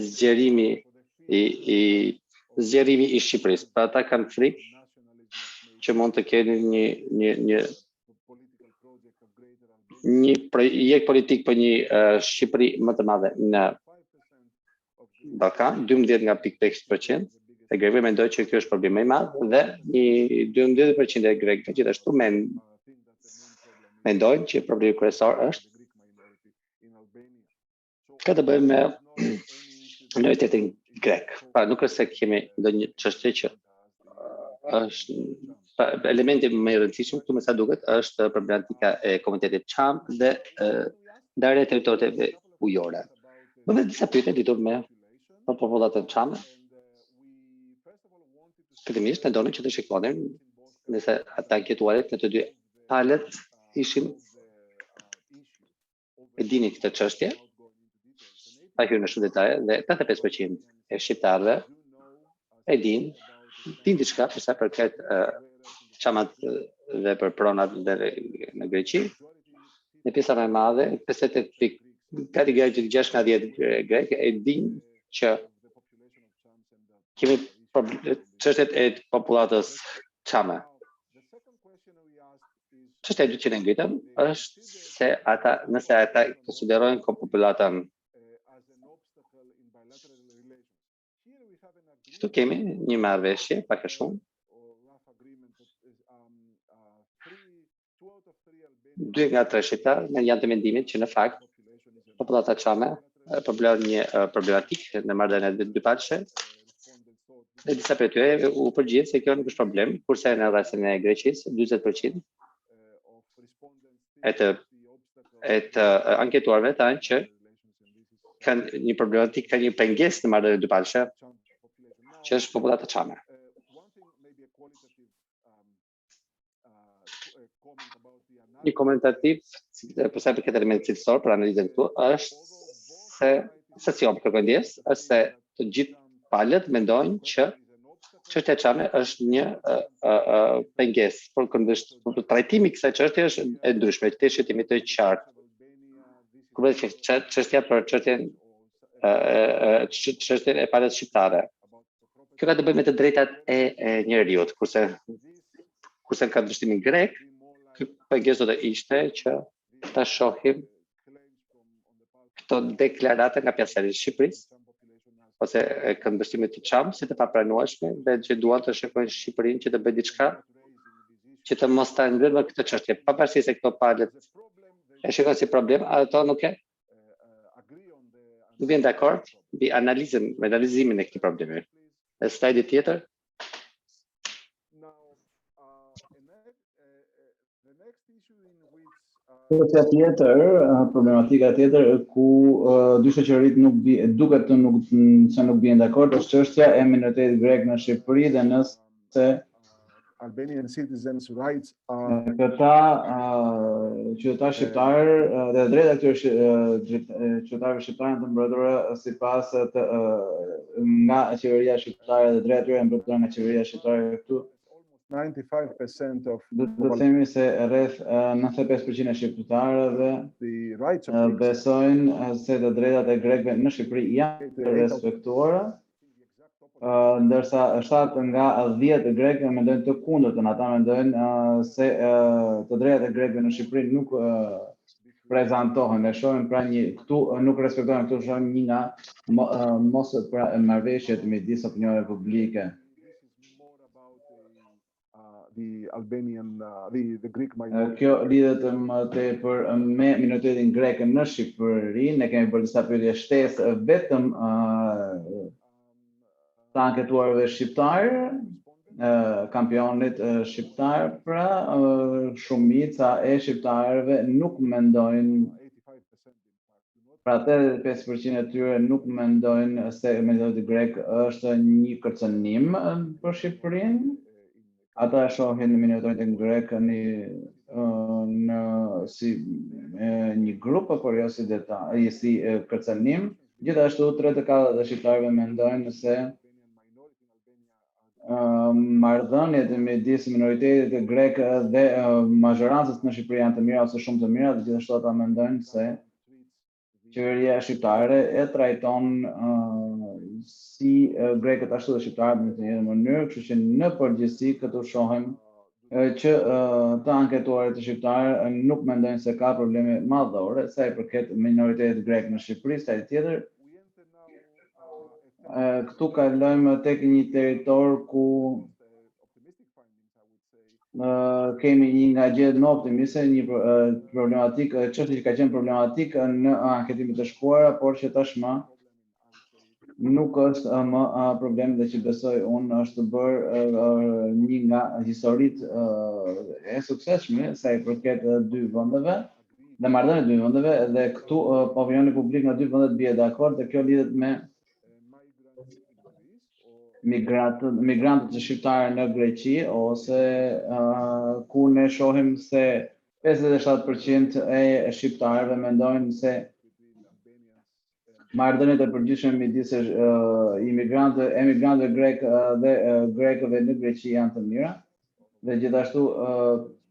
zgjerimi i Shqipërisë. Pra ata kanë frikë që mund të kenë një projekt politik për një Shqipëri më të madhe në Ballkan, 12 nga pikë 5%. E grekëve mendojnë që kjo është problem më i madh dhe një 12% e grekëve gjithashtu mendojnë që problemi kryesor është ka të bëjë me njëri-tjetrin grek. Pra nuk është se kemi ndonjë çështje që është elementi më i rëndësishëm këtu me sa duket është problematika e komunitetit Cham dhe ndarja e territoreve ujore. Bëhet disa pyetje lidhur me popullatën Cham. Fillimisht ne donim që të shikonin nëse ata anketuarit në të dy palët ishin e dinin këtë çështje, pa hyrë në shumë detaje, dhe 85% e shqiptarëve e din diçka për sa përket Chamat dhe për pronat dhe në Greqi. Në pjesa më e madhe, 58% gati 6 nga 10 grek e din që kemi çështjet e popullatës Chame. Çështja e dytë që ne ngritëm është se nëse ata konsiderojnë popullatën. Këtu kemi një marrëveshje pak a shumë. 2 nga 3 shqiptarë janë të mendimit që në fakt popullata Chame përblen një problematik në marrëdhëniet dypatëshe. Dhe disa prej tyre u përgjigjet se kjo nuk është problem, kurse në rastin e Greqisë 40% e të anketuarve thanë që kanë një problematik, kanë një pengesë në marrëdhëniet dypatëshe, që është popullata Chame. Një komentativ, për sa i përket elementit cilësor për analizën këtu, është se si kërkojnë ndjes, është se të gjithë palët mendojnë që çështja e çame është një pengesë, por trajtimi i kësaj çështje është e ndryshme, të shëtimi të qartë. Kur çështja për çështjen e palës shqiptare. Kjo ka të bëjë me të drejtat e njeriut, kurse ka ndryshimin grek, pengesë do të ishte që ta shohim këto deklarate nga pjesëmarrësit e Shqipërisë, ose këndvështrimit të çam, si të papranueshme, dhe që duan të shikojnë Shqipërinë që të bëjë diçka që të mos ta ngrënë këtë çështje, pavarësisht se këto palët e shikojnë si problem, ato nuk vjen dakord mbi analizimin e këtij problemi. Në slajdi tjetër. Problematika tjetër ku dy shoqëritë duket se nuk bien dakord është çështja e minoritetit grek në Shqipëri dhe nëse Albanian citizens' rights këta qytetarë shqiptarë dhe drejta këtyre qytetarëve shqiptarë të mbrojtura sipas nga qeveria shqiptare dhe drejta tyre mbrojtura nga qeveria shqiptare këtu. 95% of do të themi se rreth 95% e shqiptarëve besojnë se të drejtat e grekëve në Shqipëri janë të respektuara, ndërsa 7 nga 10 grekë mendojnë të kundërtën. Ata mendojnë se të drejtat e grekëve në Shqipëri nuk prezantohen. Ne shohim pra këtu nuk respektohen, këtu shohim një nga mos marrëveshjet midis opinioneve publike. Kjo lidhet më tepër me minoritetin grek në Shqipëri. Ne kemi bërë disa pyetje shtesë vetëm të anketuarve shqiptarë, kampionit shqiptar, pra shumica e shqiptarëve nuk mendojnë, pra 85% e tyre nuk mendojnë se mendojnë grek është një kërcënim për Shqipërinë. Ata shohin minoritetin grek si një grup, por jo si kërcënim. Gjithashtu 3/4 e shqiptarëve mendojnë se marrëdhëniet midis minoritetit grek dhe mazhorancës në Shqipëri janë të mira ose shumë të mira, dhe gjithashtu ata mendojnë se qeveria shqiptare e trajton si grekët ashtu dhe shqiptarët në të njëjtën mënyrë, kështu që në përgjithësi këtu shohim që të anketuarit të shqiptarë nuk mendojnë se ka probleme madhore sa i përket minoritetit grek në Shqipëri. Slajdi tjetër. Këtu kalojmë tek një territor ku kemi një nga gjetjet më optimiste, një problematikë, çështje që ka qenë problematikë në anketimet e shkuara, por që tashmë nuk është më problem dhe që besoj unë është bërë një nga historitë e suksesshme sa i përket dy vendeve dhe marrëdhëniet dy vendeve, dhe këtu opinioni publik në dy vendet bie dakord, dhe kjo lidhet me migrantët shqiptarë në Greqi, ose ku ne shohim se 57% e shqiptarëve mendojnë se marrëdhëniet e përgjithshme midis emigrantëve grek dhe grekëve në Greqi janë të mira, dhe gjithashtu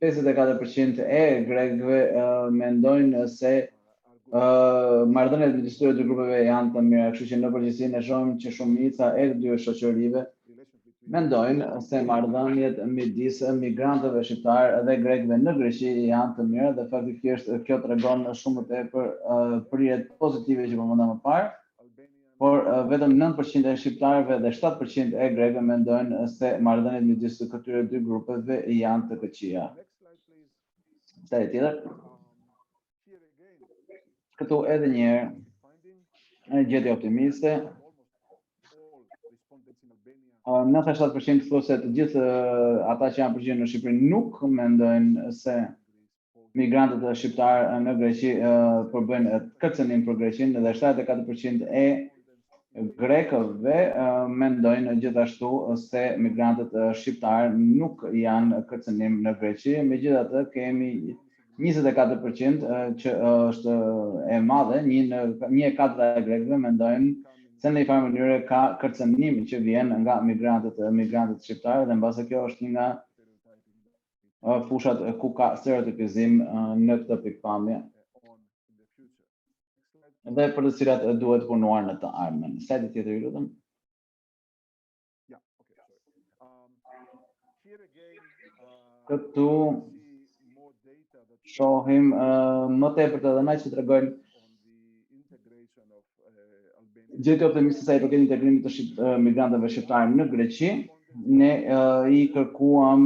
54% e grekëve mendojnë se marrëdhëniet midis këtyre dy grupeve janë të mira, kështu që në përgjithësi ne shohim që shumica e dy shoqërive mendojnë se marrëdhëniet midis migrantëve shqiptarë dhe grekëve në Greqi janë të mira, dhe faktikisht kjo tregon shumë më tepër prirjet pozitive që po mendam më parë, por vetëm 9% e shqiptarëve dhe 7% e grekëve mendojnë se marrëdhëniet midis këtyre dy grupeve janë të këqija. Slajdi tjetër. Këtu edhe një herë gjetje optimiste. 97% thonë se të gjithë ata që janë përgjigjen në Shqipëri nuk mendojnë se migrantët shqiptarë në Greqi përbëjnë kërcënim për Greqinë, dhe 74% e grekëve mendojnë gjithashtu se migrantët shqiptarë nuk janë kërcënim në Greqi. Megjithatë kemi 24% që është e madhe, 1/4 e grekëve mendojnë se në një farë mënyrë ka kërcënim që vjen nga migrantët shqiptarë, dhe mbase kjo është një nga fushat ku ka stereotipizim në këtë pikpamje, dhe për të cilat duhet punuar në të ardhmen. Slajdi tjetër, ju lutem. Këtu shohim më tepër të dhëna që tregojnë gjetje optimiste sa i përket integrimit të migrantëve shqiptarë në Greqi. Ne I kërkuam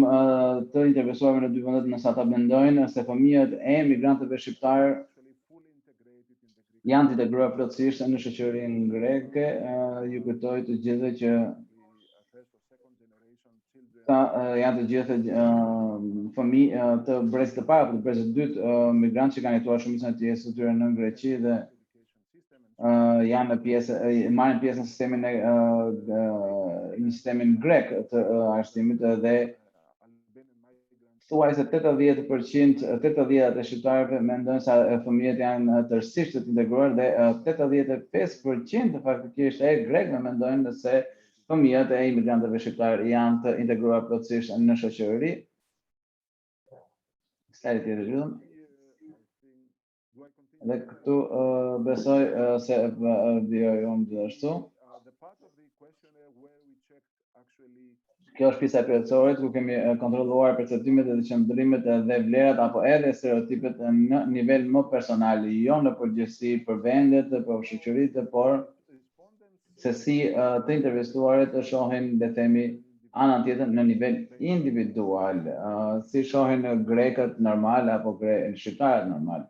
të interesuarve në dy vendet nëse ata mendojnë se fëmijët e migrantëve shqiptarë janë të integruar plotësisht në shoqërinë greke. Ju kujtoj të gjithëve që janë të gjithë fëmijë të brezit të parë, të brezit të dytë, migrantë që kanë jetuar shumicën e jetës së tyre në Greqi dhe marrin pjesë në sistemin grek të arsimit, dhe thuaj se 80% e shqiptarëve mendojnë se fëmijët janë tërësisht të integruar, dhe 85% faktikisht e grekëve mendojnë se fëmijët e imigrantëve shqiptarë janë të integruar plotësisht në shoqëri. Slajdi tjetër, lutem. Dhe këtu besoj se vijoj unë gjithashtu. Kjo është pjesa e përjetësorit, ku kemi kontrolluar perceptimet dhe qëndrimet dhe vlerat apo edhe stereotipet në nivel më personal, jo në përgjithësi për vendet, për shoqëritë, por se si të intervistuarit të shohin, le themi, anën tjetër në nivel individual, si shohin grekët normal apo shqiptarët normal.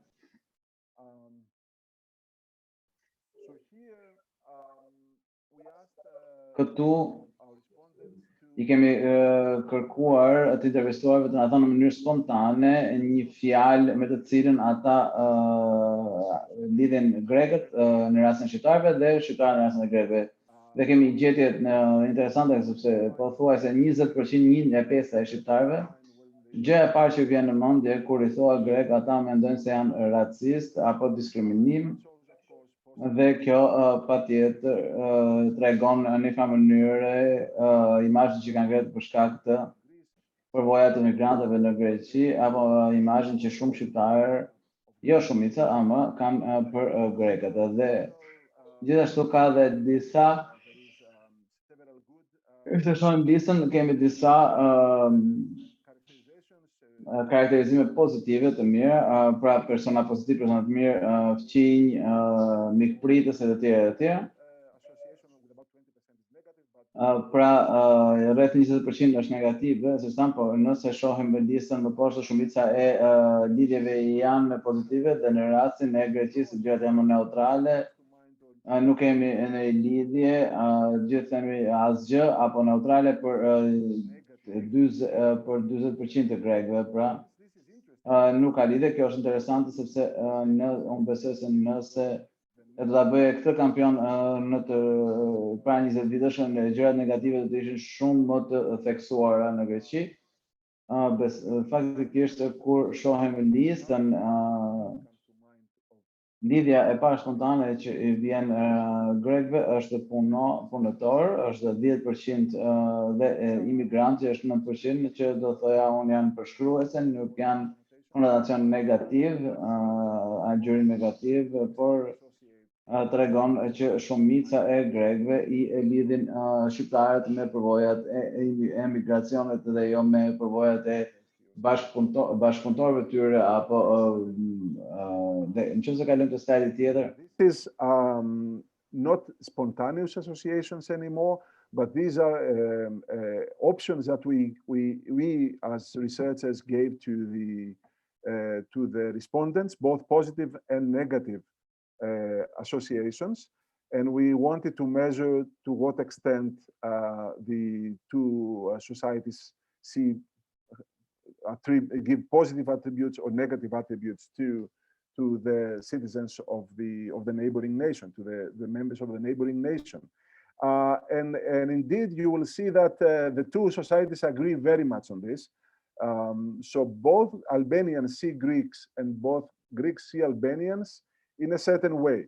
Këtu I kemi kërkuar të intervistuarve të na thonë në mënyrë spontane një fjalë me të cilën ata lidhen grekët në rastin e shqiptarëve dhe shqiptarët në rastin e grekëve. Dhe kemi gjetje interesante sepse pothuajse 20% 1/5 e shqiptarëve, gjëja e parë që vjen në mendje kur I thuhet grek, ata mendojnë se janë racist apo diskriminim. Dhe kjo patjetër tregon në një farë mënyrë imazhin që kanë gjetur për shkak të përvojat të migrantëve në Greqi, apo imazhin që shumë shqiptarë, jo shumica, ama kanë për grekët. Dhe gjithashtu ka dhe disa, se shohim listën, kemi disa karakterizime pozitive të mirë, pra persona pozitiv, persona të mirë, fqinj, mikpritës e të tjera. Pra rreth 20% është negative, por nëse shohim listën më poshtë, shumica e lidhjeve janë pozitive, dhe në rastin e Greqisë gjërat janë më neutrale, nuk kemi në lidhje, gjithë themi asgjë apo neutrale për 40% të grekëve, pra nuk ka lidhje. Kjo është interesante sepse unë besoj se nëse do ta bëje këtë kampion në para 20 vitesh, gjërat negative do të ishin shumë më të theksuara në Greqi. Faktikisht kur shohim listën, lidhja e parë spontane që I vjen grekëve është punëtor, është 10%, dhe imigranti është 9%, që do thoja unë janë përshkruese, nuk janë konotacion negativ, agjërim negativ, por tregon që shumica e grekëve I lidhin shqiptarët me përvojat e emigracionit dhe jo me përvojat e bashkëpunëtorëve tyre apo nëse kalojmë të slajdi tjetër. This is not spontaneous associations anymore, but these are options that we as researchers gave to the respondents, both positive and negative associations, and we wanted to measure to what extent the two societies give positive attributes or negative attributes to the citizens of the neighboring nation, to the members of the neighboring nation. And indeed, you will see that the two societies agree very much on this. So both Albanians see Greeks and both Greeks see Albanians in a certain way.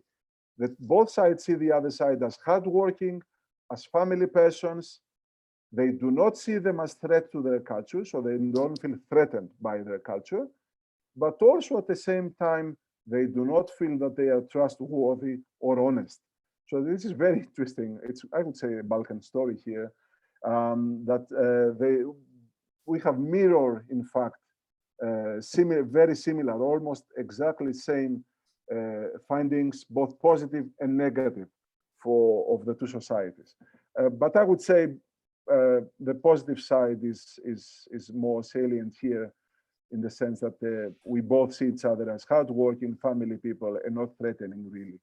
that both sides see the other side as hardworking, as family persons. They do not see them as threat to their culture, so they don't feel threatened by their culture. But also at the same time, they do not feel that they are trustworthy or honest. So this is very interesting. It's, I would say, a Balkan story here, we have mirror, in fact, very similar, almost exactly same findings, both positive and negative of the two societies. But I would say the positive side is more salient here, in the sense that we both see each other as hardworking family people and not threatening, really.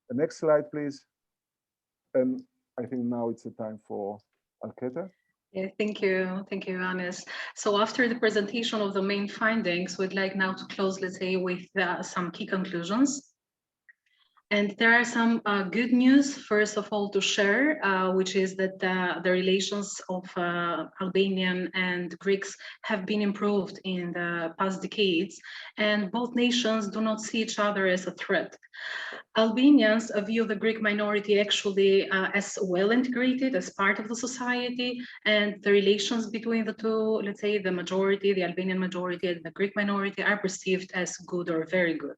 The next slide, please. And I think now it's the time for Alketa. Yeah, thank you, Ioannis. So after the presentation of the main findings, we'd like now to close, let's say, with some key conclusions. And there are some good news, first of all, to share, which is that the relations of Albanian and Greeks have been improved in the past decades, and both nations do not see each other as a threat. Albanians view the Greek minority actually as well integrated, as part of the society, and the relations between the two, let's say the majority, the Albanian majority and the Greek minority, are perceived as good or very good.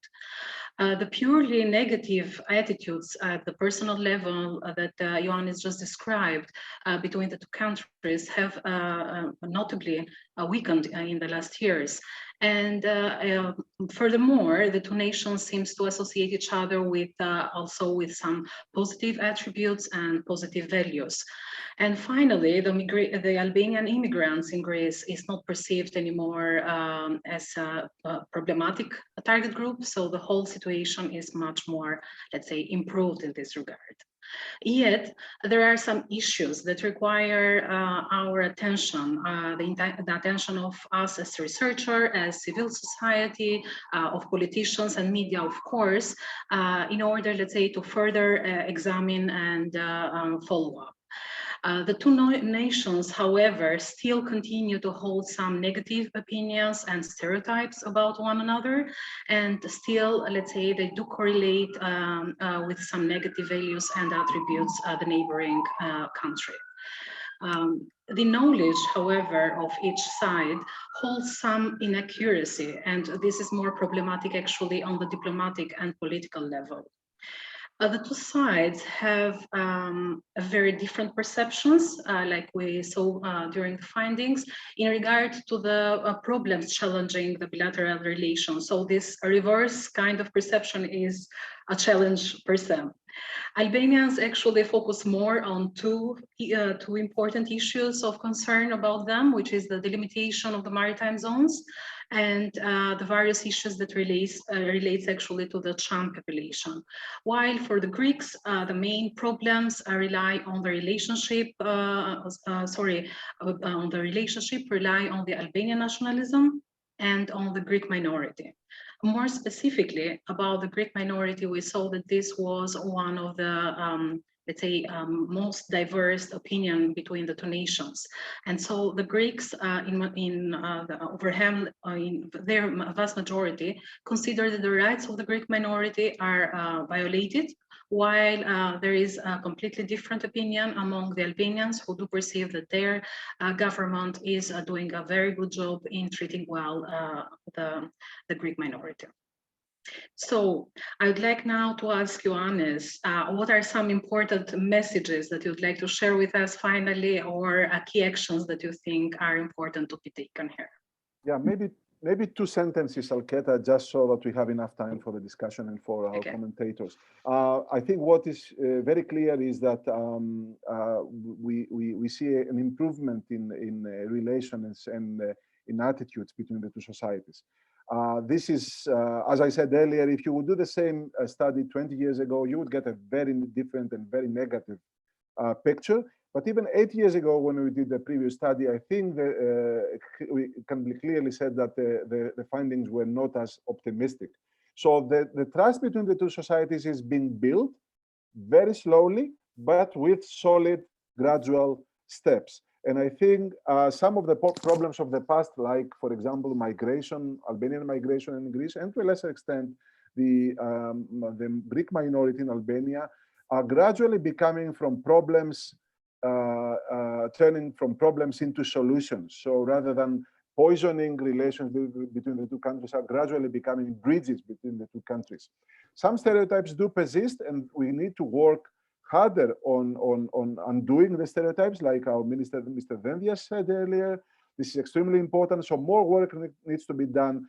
The purely negative attitudes at the personal level that Ioannis just described between the two countries have notably weakened in the last years. And furthermore, the two nations seems to associate each other with also with some positive attributes and positive values. And finally, the Albanian immigrants in Greece is not perceived anymore as a problematic target group. So the whole situation is much more, let's say, improved in this regard. Yet, there are some issues that require our attention, the attention of us as researchers, as civil society, of politicians and media, of course, in order, let's say, to further examine and follow up. The two nations, however, still continue to hold some negative opinions and stereotypes about one another, and still, let's say, they do correlate with some negative values and attributes the neighboring country. The knowledge, however, of each side holds some inaccuracy, and this is more problematic actually on the diplomatic and political level. The two sides have very different perceptions, like we saw during the findings, in regard to the problems challenging the bilateral relations. So this reverse kind of perception is a challenge per se. Albanians actually focus more on two important issues of concern about them, which is the delimitation of the maritime zones and the various issues that relates actually to the Cham population. While for the Greeks, the main problems rely on the relationship, rely on the Albanian nationalism and on the Greek minority. More specifically about the Greek minority, we saw that this was one of the let's say, most diverse opinion between the two nations. And so the Greeks in their vast majority consider that the rights of the Greek minority are violated, while there is a completely different opinion among the Albanians who do perceive that their government is doing a very good job in treating well the Greek minority. So I would like now to ask Ioannis, what are some important messages that you'd like to share with us finally, or key actions that you think are important to be taken here? Yeah, maybe two sentences, Alketa, just so that we have enough time for the discussion and for our commentators. I think what is very clear is that we see an improvement in relations and in attitudes between the two societies. This is, as I said earlier, if you would do the same study 20 years ago, you would get a very different and very negative picture. But even 8 years ago, when we did the previous study, I think we can be clearly said that the findings were not as optimistic. So the trust between the two societies is being built very slowly, but with solid, gradual steps. And I think some of the problems of the past, like, for example, migration, Albanian migration in Greece, and to a lesser extent, the Greek minority in Albania are gradually becoming from problems, turning from problems into solutions. So rather than poisoning relations between the two countries, are gradually becoming bridges between the two countries. Some stereotypes do persist, and we need to work harder on undoing the stereotypes, like our minister, Mr. Dendias, said earlier. This is extremely important. So more work needs to be done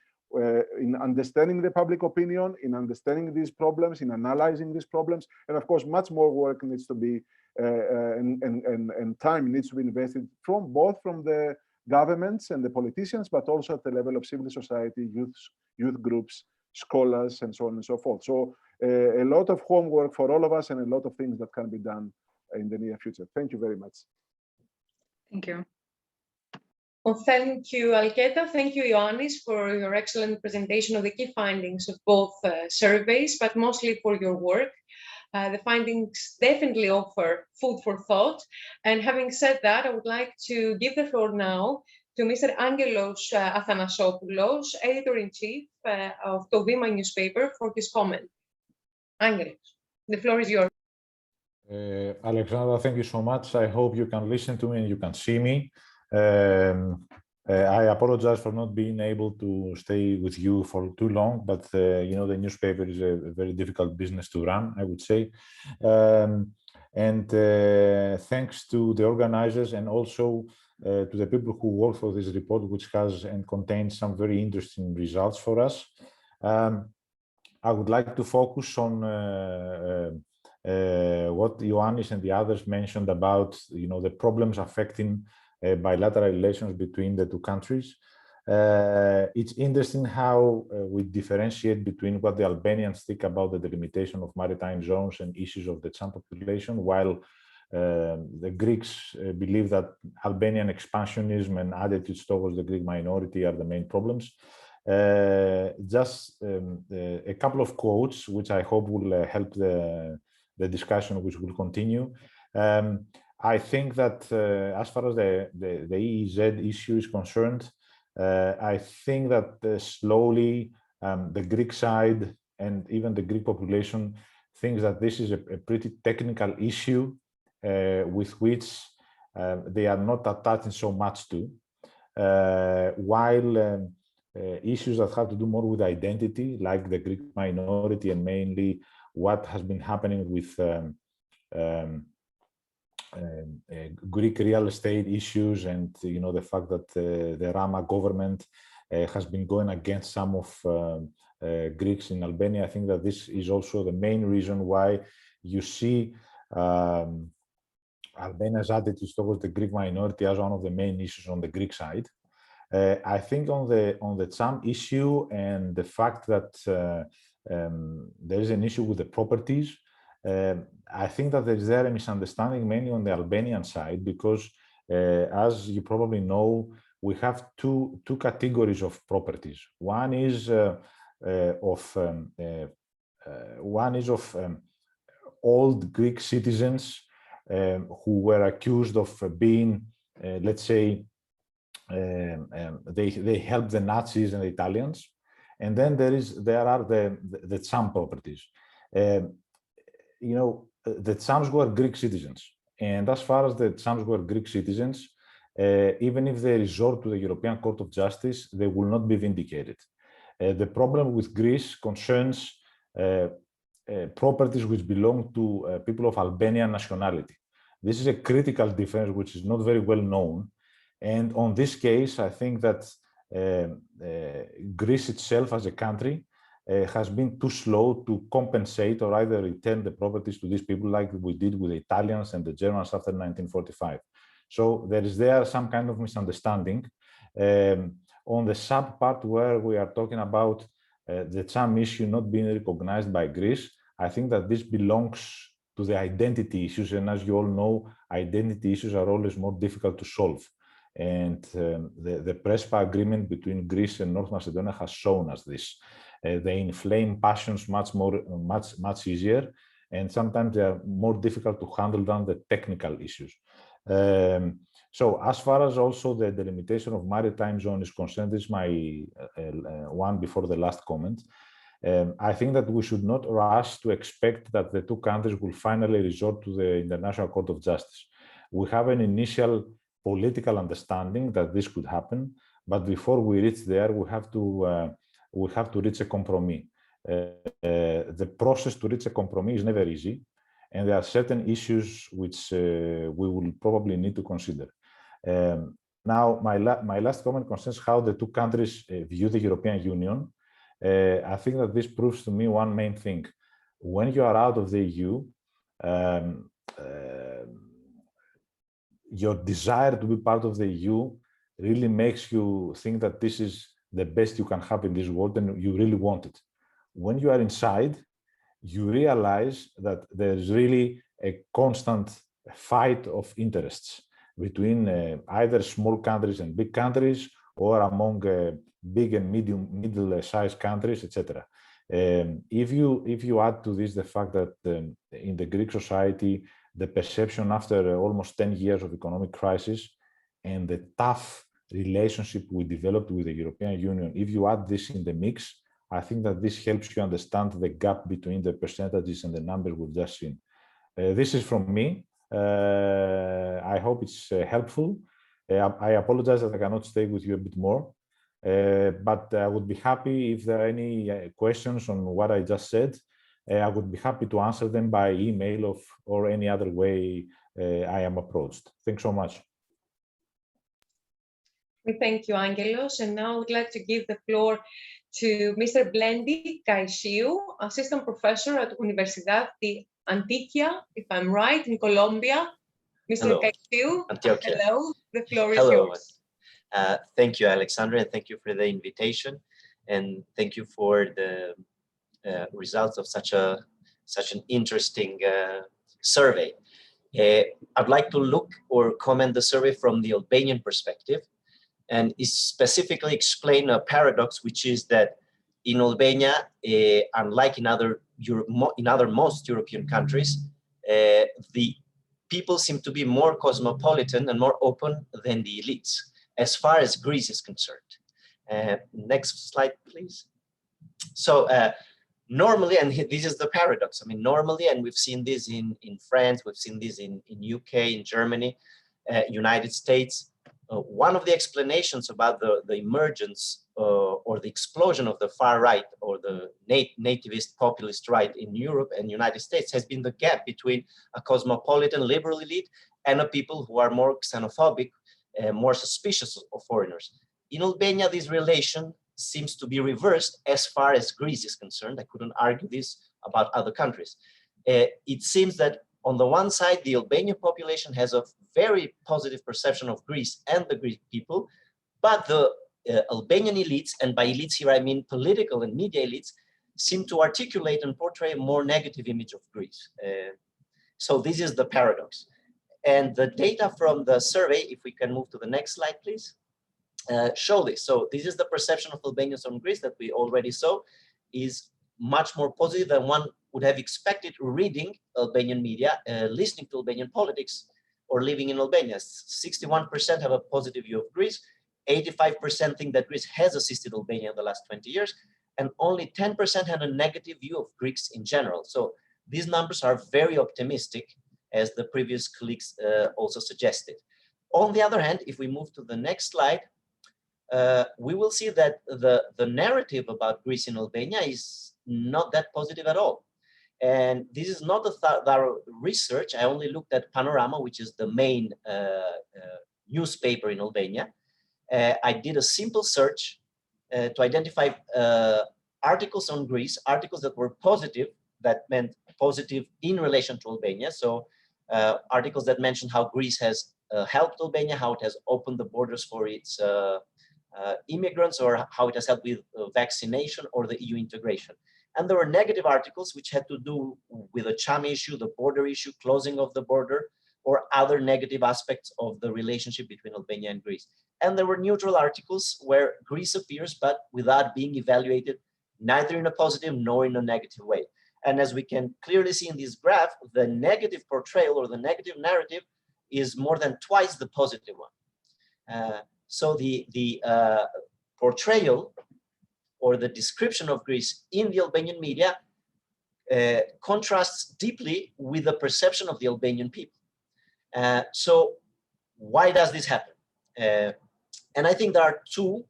in understanding the public opinion, in understanding these problems, in analyzing these problems, and of course, much more work needs to be and time needs to be invested from the governments and the politicians, but also at the level of civil society, youth groups, scholars, and so on and so forth. So a lot of homework for all of us and a lot of things that can be done in the near future. Thank you very much. Thank you. Well, thank you, Alketa. Thank you, Ioannis, for your excellent presentation of the key findings of both surveys, but mostly for your work. The findings definitely offer food for thought. And having said that, I would like to give the floor now to Mr. Angelos Athanasopoulos, Editor-in-Chief of the Vima newspaper, for his comment. Angelos, the floor is yours. Alexandra, thank you so much. I hope you can listen to me and you can see me. I apologize for not being able to stay with you for too long, but you know, the newspaper is a very difficult business to run, I would say. Thanks to the organizers and also to the people who work for this report, which has and contains some very interesting results for us. I would like to focus on what Ioannis and the others mentioned about, you know, the problems affecting bilateral relations between the two countries. It's interesting how we differentiate between what the Albanians think about the delimitation of maritime zones and issues of the Cham population, while the Greeks believe that Albanian expansionism and attitudes towards the Greek minority are the main problems. Just a couple of quotes, which I hope will help the discussion, which will continue. I think that as far as the EEZ issue is concerned, I think that slowly the Greek side and even the Greek population thinks that this is a pretty technical issue with which they are not attaching so much to, while issues that have to do more with identity, like the Greek minority and mainly what has been happening with Greek real estate issues, and you know, the fact that the Rama government has been going against some of Greeks in Albania. I think that this is also the main reason why you see Albania's attitudes towards the Greek minority as one of the main issues on the Greek side. I think on the Cham issue and the fact that there is an issue with the properties, I think that there is a misunderstanding mainly on the Albanian side, because as you probably know, we have two categories of properties. One is of old Greek citizens who were accused of being, let's say, they helped the Nazis and the Italians, and then there are the Cham properties. You know, the Chams were Greek citizens, and as far as the Chams were Greek citizens, even if they resort to the European Court of Justice, they will not be vindicated. The problem with Greece concerns properties which belong to people of Albanian nationality. This is a critical difference which is not very well known. And on this case, I think that Greece itself as a country has been too slow to compensate or either return the properties to these people like we did with the Italians and the Germans after 1945. So there is some kind of misunderstanding. On the sub part where we are talking about the Cham issue not being recognized by Greece, I think that this belongs to the identity issues. And as you all know, identity issues are always more difficult to solve. And the Prespa agreement between Greece and North Macedonia has shown us this. They inflame passions much easier, and sometimes they are more difficult to handle than the technical issues. So as far as also the delimitation of maritime zone is concerned, this is my one before the last comment. I think that we should not rush to expect that the two countries will finally resort to the International Court of Justice. We have an initial political understanding that this could happen, but before we reach there, we have to reach a compromise. The process to reach a compromise is never easy, and there are certain issues which we will probably need to consider. Now, my last comment concerns how the two countries view the European Union. I think that this proves to me one main thing. When you are out of the EU, your desire to be part of the EU really makes you think that this is the best you can have in this world and you really want it. When you are inside, you realize that there's really a constant fight of interests between either small countries and big countries, or among big and middle-sized countries, etc. If you add to this the fact that in the Greek society, the perception after almost 10 years of economic crisis and the tough relationship we developed with the European Union, if you add this in the mix, I think that this helps you understand the gap between the percentages and the numbers we've just seen. This is from me. I hope it's helpful. I apologize that I cannot stay with you a bit more, but I would be happy if there are any questions on what I just said. I would be happy to answer them by email or any other way I am approached. Thanks so much. We thank you, Angelos. And now I would like to give the floor to Mr. Blendi Caixio, Assistant Professor at Universidad de Antioquia, if I'm right, in Colombia. Mr. Caixio, hello, the floor is yours. Thank you, Alexandra, and thank you for the invitation. And thank you for the results of such an interesting survey. I'd like to look or comment the survey from the Albanian perspective, and specifically explain a paradox, which is that in Albania, unlike in other most European countries, the people seem to be more cosmopolitan and more open than the elites, as far as Greece is concerned. Next slide, please. So normally, and this is the paradox, I mean, normally, and we've seen this in France, we've seen this in UK, in Germany, United States, one of the explanations about the emergence or the explosion of the far right or the nativist populist right in Europe and United States has been the gap between a cosmopolitan liberal elite and a people who are more xenophobic, more suspicious of foreigners. In Albania, this relation seems to be reversed as far as Greece is concerned. I couldn't argue this about other countries. It seems that on the one side, the Albanian population has a very positive perception of Greece and the Greek people, but the Albanian elites, and by elites here I mean political and media elites, seem to articulate and portray a more negative image of Greece. So this is the paradox. And the data from the survey, if we can move to the next slide, please, show this. So this is the perception of Albanians on Greece that we already saw, is much more positive than one would have expected reading Albanian media, listening to Albanian politics, or living in Albania. 61% have a positive view of Greece, 85% think that Greece has assisted Albania in the last 20 years, and only 10% had a negative view of Greeks in general. So these numbers are very optimistic, as the previous colleagues also suggested. On the other hand, if we move to the next slide, we will see that the narrative about Greece in Albania is not that positive at all. And this is not a thorough research. I only looked at Panorama, which is the main newspaper in Albania. I did a simple search to identify articles on Greece, articles that were positive, that meant positive in relation to Albania. So articles that mentioned how Greece has helped Albania, how it has opened the borders for its immigrants, or how it has helped with vaccination or the EU integration. And there were negative articles which had to do with the Cham issue, the border issue, closing of the border, or other negative aspects of the relationship between Albania and Greece. And there were neutral articles where Greece appears, but without being evaluated, neither in a positive nor in a negative way. And as we can clearly see in this graph, the negative portrayal or the negative narrative is more than twice the positive one. So the portrayal or the description of Greece in the Albanian media contrasts deeply with the perception of the Albanian people. So why does this happen? And I think there are two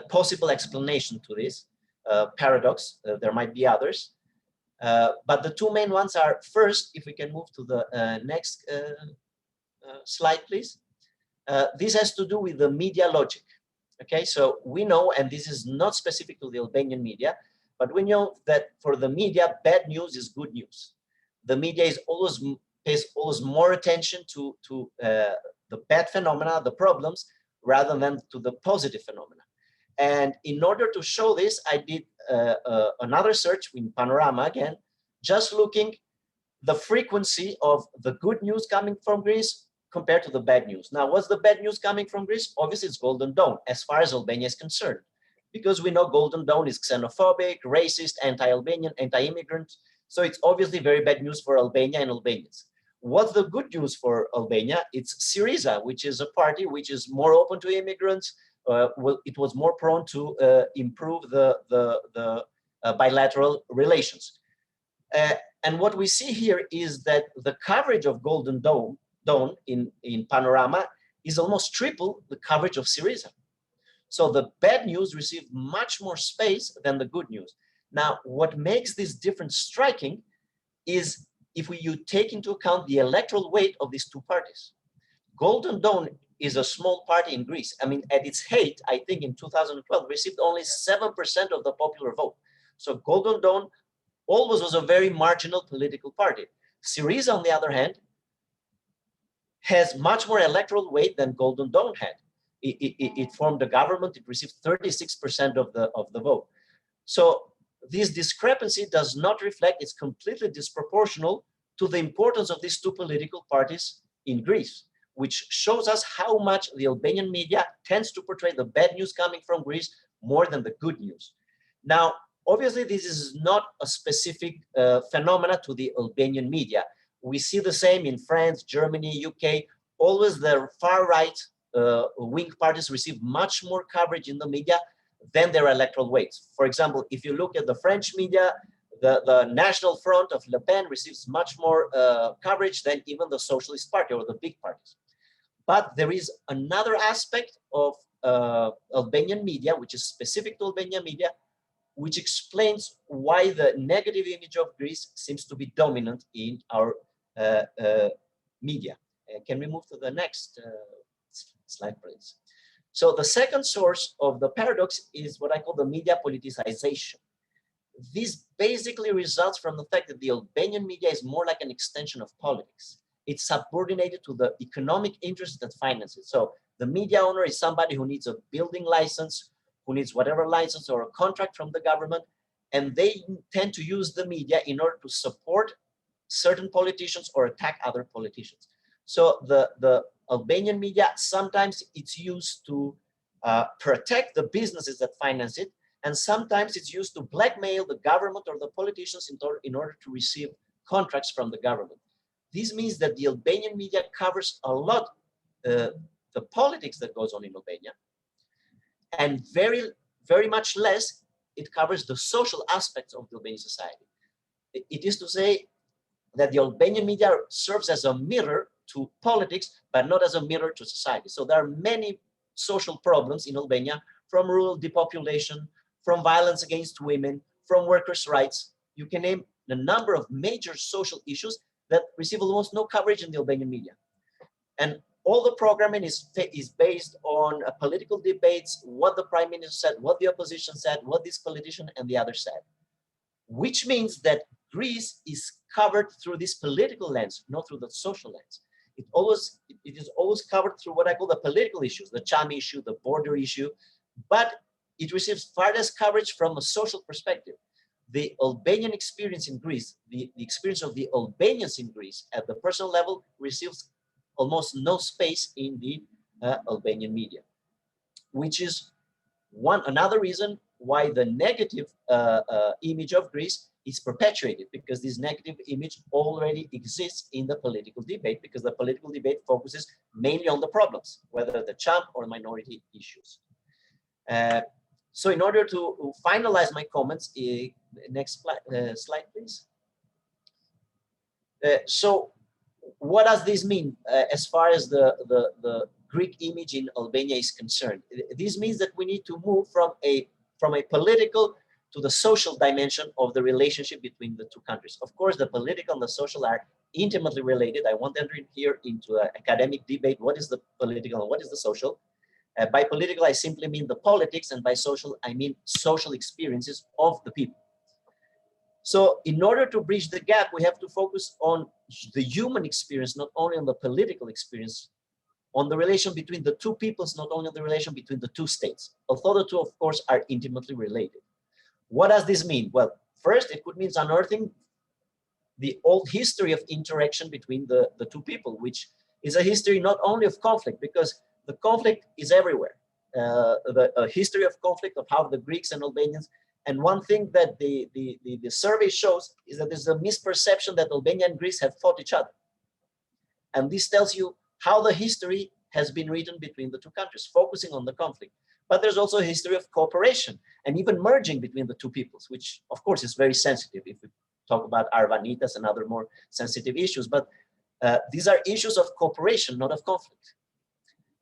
possible explanations to this paradox. There might be others, but the two main ones are, first, if we can move to the next slide, please. This has to do with the media logic. Okay, so we know, and this is not specific to the Albanian media, but we know that for the media, bad news is good news. The media is pays always more attention to the bad phenomena, the problems, rather than to the positive phenomena. And in order to show this, I did another search in Panorama again, just looking the frequency of the good news coming from Greece compared to the bad news. Now, what's the bad news coming from Greece? Obviously, it's Golden Dawn, as far as Albania is concerned, because we know Golden Dawn is xenophobic, racist, anti-Albanian, anti-immigrant. So it's obviously very bad news for Albania and Albanians. What's the good news for Albania? It's Syriza, which is a party which is more open to immigrants. It was more prone to improve the bilateral relations. And what we see here is that the coverage of Golden Dawn in Panorama is almost triple the coverage of Syriza. So the bad news received much more space than the good news. Now, what makes this difference striking is if you take into account the electoral weight of these two parties. Golden Dawn is a small party in Greece. I mean, at its height, I think in 2012, received only 7% of the popular vote. So Golden Dawn always was a very marginal political party. Syriza, on the other hand, has much more electoral weight than Golden Dawn had. It formed a government, it received 36% of the vote. So this discrepancy does not reflect, it's completely disproportional to the importance of these two political parties in Greece, which shows us how much the Albanian media tends to portray the bad news coming from Greece more than the good news. Now, obviously, this is not a specific phenomena to the Albanian media. We see the same in France, Germany, UK. Always the far-right wing parties receive much more coverage in the media than their electoral weights. For example, if you look at the French media, the National Front of Le Pen receives much more coverage than even the Socialist Party or the big parties. But there is another aspect of Albanian media, which is specific to Albanian media, which explains why the negative image of Greece seems to be dominant in our media. Can we move to the next slide, please? So the second source of the paradox is what I call the media politicization. This basically results from the fact that the Albanian media is more like an extension of politics. It's subordinated to the economic interest that finances it. So the media owner is somebody who needs a building license, who needs whatever license or a contract from the government, and they tend to use the media in order to support certain politicians or attack other politicians. So the Albanian media, sometimes it's used to protect the businesses that finance it, and sometimes it's used to blackmail the government or the politicians in order to receive contracts from the government. This means that the Albanian media covers a lot the politics that goes on in Albania, and very much less it covers the social aspects of the Albanian society. It is to say that the Albanian media serves as a mirror to politics, but not as a mirror to society. So there are many social problems in Albania, from rural depopulation, from violence against women, from workers' rights. You can name a number of major social issues that receive almost no coverage in the Albanian media. And all the programming is based on political debates, what the prime minister said, what the opposition said, what this politician and the other said, which means that Greece is covered through this political lens, not through the social lens. It is always covered through what I call the political issues, the Cham issue, the border issue, but it receives far less coverage from a social perspective. The Albanian experience in Greece, the experience of the Albanians in Greece at the personal level receives almost no space in the Albanian media, which is another reason why the negative image of Greece is perpetuated, because this negative image already exists in the political debate, because the political debate focuses mainly on the problems, whether the Cham or minority issues. So in order to finalize my comments, next slide, please. So what does this mean as far as the Greek image in Albania is concerned? This means that we need to move from a political to the social dimension of the relationship between the two countries. Of course, the political and the social are intimately related. I won't enter here into an academic debate. What is the political and what is the social? By political, I simply mean the politics, and by social, I mean social experiences of the people. So in order to bridge the gap, we have to focus on the human experience, not only on the political experience, on the relation between the two peoples, not only on the relation between the two states, although the two, of course, are intimately related. What does this mean? Well, first, it could mean unearthing the old history of interaction between the two people, which is a history not only of conflict, because the conflict is everywhere. The history of conflict, of how the Greeks and Albanians, and one thing that the survey shows is that there's a misperception that Albania and Greece have fought each other. And this tells you how the history has been written between the two countries, focusing on the conflict. But there's also a history of cooperation and even merging between the two peoples, which of course is very sensitive if we talk about Arvanitas and other more sensitive issues. But these are issues of cooperation, not of conflict.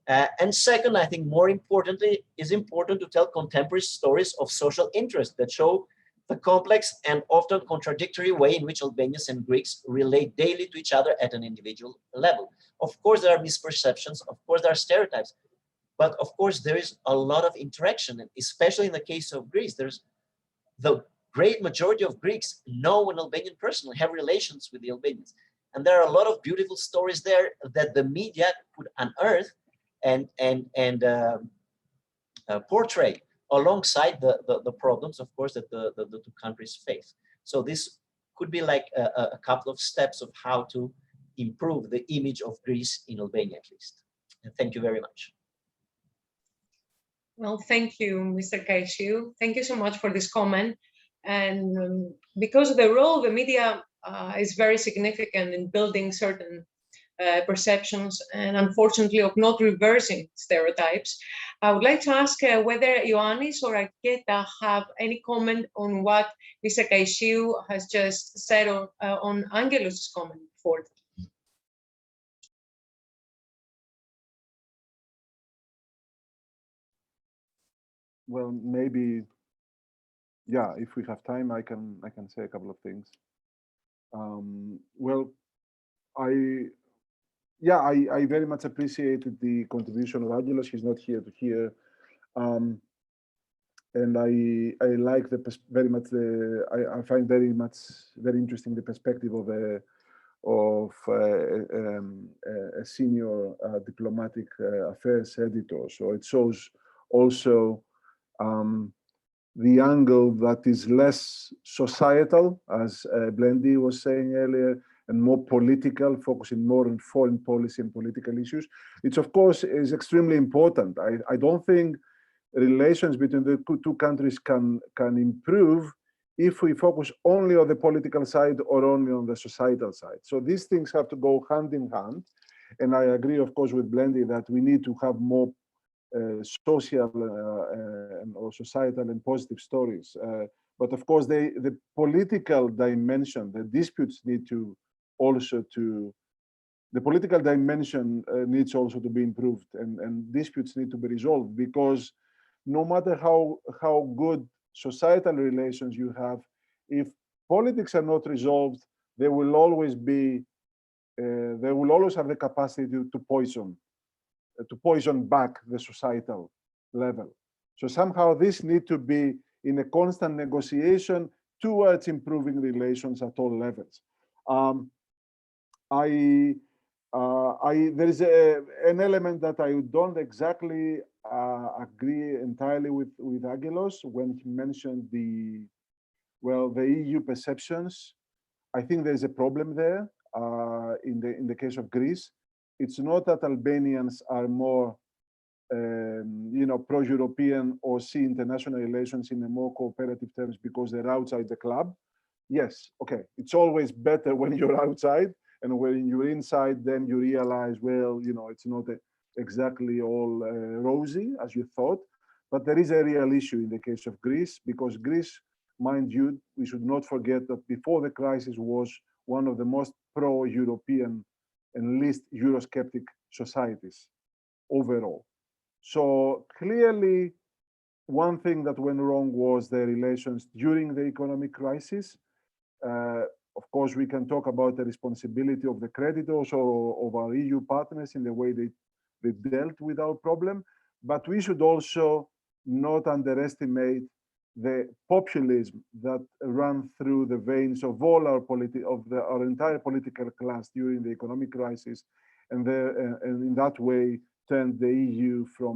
And second, I think more importantly, is important to tell contemporary stories of social interest that show the complex and often contradictory way in which Albanians and Greeks relate daily to each other at an individual level. Of course, there are misperceptions, of course, there are stereotypes, but of course, there is a lot of interaction, and especially in the case of Greece, there's the great majority of Greeks know an Albanian person, have relations with the Albanians. And there are a lot of beautiful stories there that the media could unearth and portray alongside the problems, of course, that the two countries face. So this could be like a couple of steps of how to improve the image of Greece in Albania, at least. And thank you very much. Well, thank you, Mr. Kaisiu. Thank you so much for this comment. And because the role of the media is very significant in building certain perceptions and unfortunately of not reversing stereotypes, I would like to ask whether Ioannis or Aketa have any comment on what Mr. Kaisiu has just said on Angelos' comment before. Well, maybe, yeah, if we have time, I can say a couple of things. Well, I very much appreciated the contribution of Angelos. He's not here to hear, and I like very much I find very interesting the perspective of a senior diplomatic affairs editor. So it shows also the angle that is less societal, as Blendi was saying earlier, and more political, focusing more on foreign policy and political issues. It's, of course, is extremely important. I don't think relations between the two countries can improve if we focus only on the political side or only on the societal side. So these things have to go hand in hand. And I agree, of course, with Blendi that we need to have more social or societal and positive stories. But of course, the political dimension, the disputes need to also the political dimension needs also to be improved, and disputes need to be resolved, because no matter how good societal relations you have, if politics are not resolved, they will always be, they will always have the capacity to poison back the societal level. So somehow this need to be in a constant negotiation towards improving relations at all levels. There is an element that I don't exactly agree entirely with Angelos when he mentioned the EU perceptions. I think there's a problem there in the case of Greece. It's not that Albanians are more pro-European or see international relations in a more cooperative terms because they're outside the club. Yes, okay, it's always better when you're outside, and when you're inside, then you realize, well, it's not exactly all rosy as you thought. But there is a real issue in the case of Greece, because Greece, mind you, we should not forget that before the crisis was one of the most pro-European and least Eurosceptic societies overall. So clearly, one thing that went wrong was the relations during the economic crisis. Of course, we can talk about the responsibility of the creditors or of our EU partners in the way they dealt with our problem, but we should also not underestimate the populism that ran through the veins of all our entire political class during the economic crisis, and in that way turned the EU from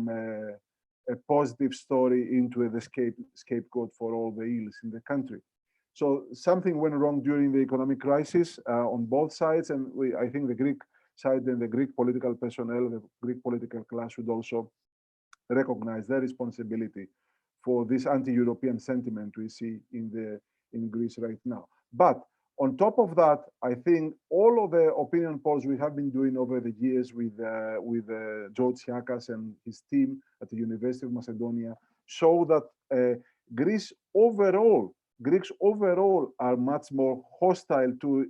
a positive story into the scapegoat for all the ills in the country. So something went wrong during the economic crisis on both sides, and I think the Greek side and the Greek political personnel, the Greek political class should also recognize their responsibility for this anti-European sentiment we see in Greece right now. But on top of that, I think all of the opinion polls we have been doing over the years with George Tsiakas and his team at the University of Macedonia show that Greeks overall are much more hostile to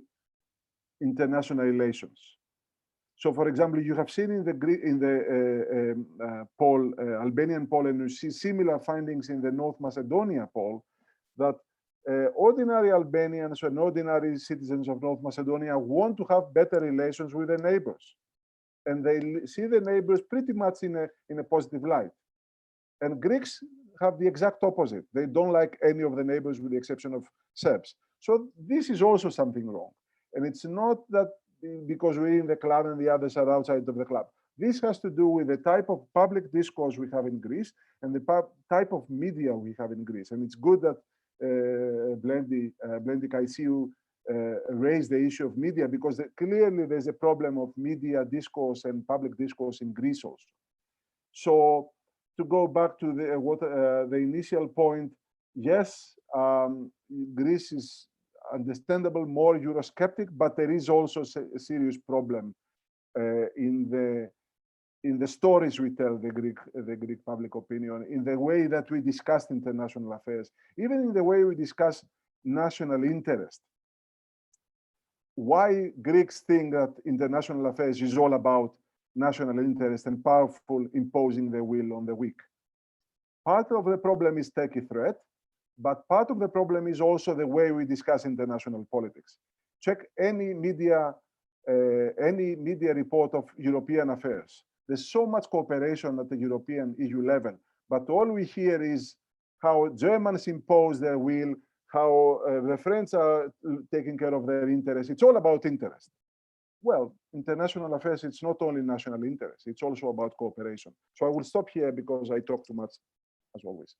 international relations. So, for example, you have seen in the poll, Albanian poll, and you see similar findings in the North Macedonia poll, that ordinary Albanians and ordinary citizens of North Macedonia want to have better relations with their neighbors, and they see the neighbors pretty much in a positive light. And Greeks have the exact opposite. They don't like any of the neighbors with the exception of Serbs. So this is also something wrong. And it's not that because we're in the club and the others are outside of the club. This has to do with the type of public discourse we have in Greece and the type of media we have in Greece. And it's good that Blendi Kaisiou raised the issue of media, because clearly there's a problem of media discourse and public discourse in Greece also. So to go back to the initial point, yes, Greece is understandable, more Eurosceptic, but there is also a serious problem in the stories we tell the Greek public opinion, in the way that we discuss international affairs, even in the way we discuss national interest. Why Greeks think that international affairs is all about national interest and powerful imposing their will on the weak? Part of the problem is Turkey threat, but part of the problem is also the way we discuss international politics. Check any media report of European affairs. There's so much cooperation at the European EU level, but all we hear is how Germans impose their will, how the French are taking care of their interests. It's all about interest. Well, international affairs, it's not only national interest, it's also about cooperation. So I will stop here because I talk too much, as always.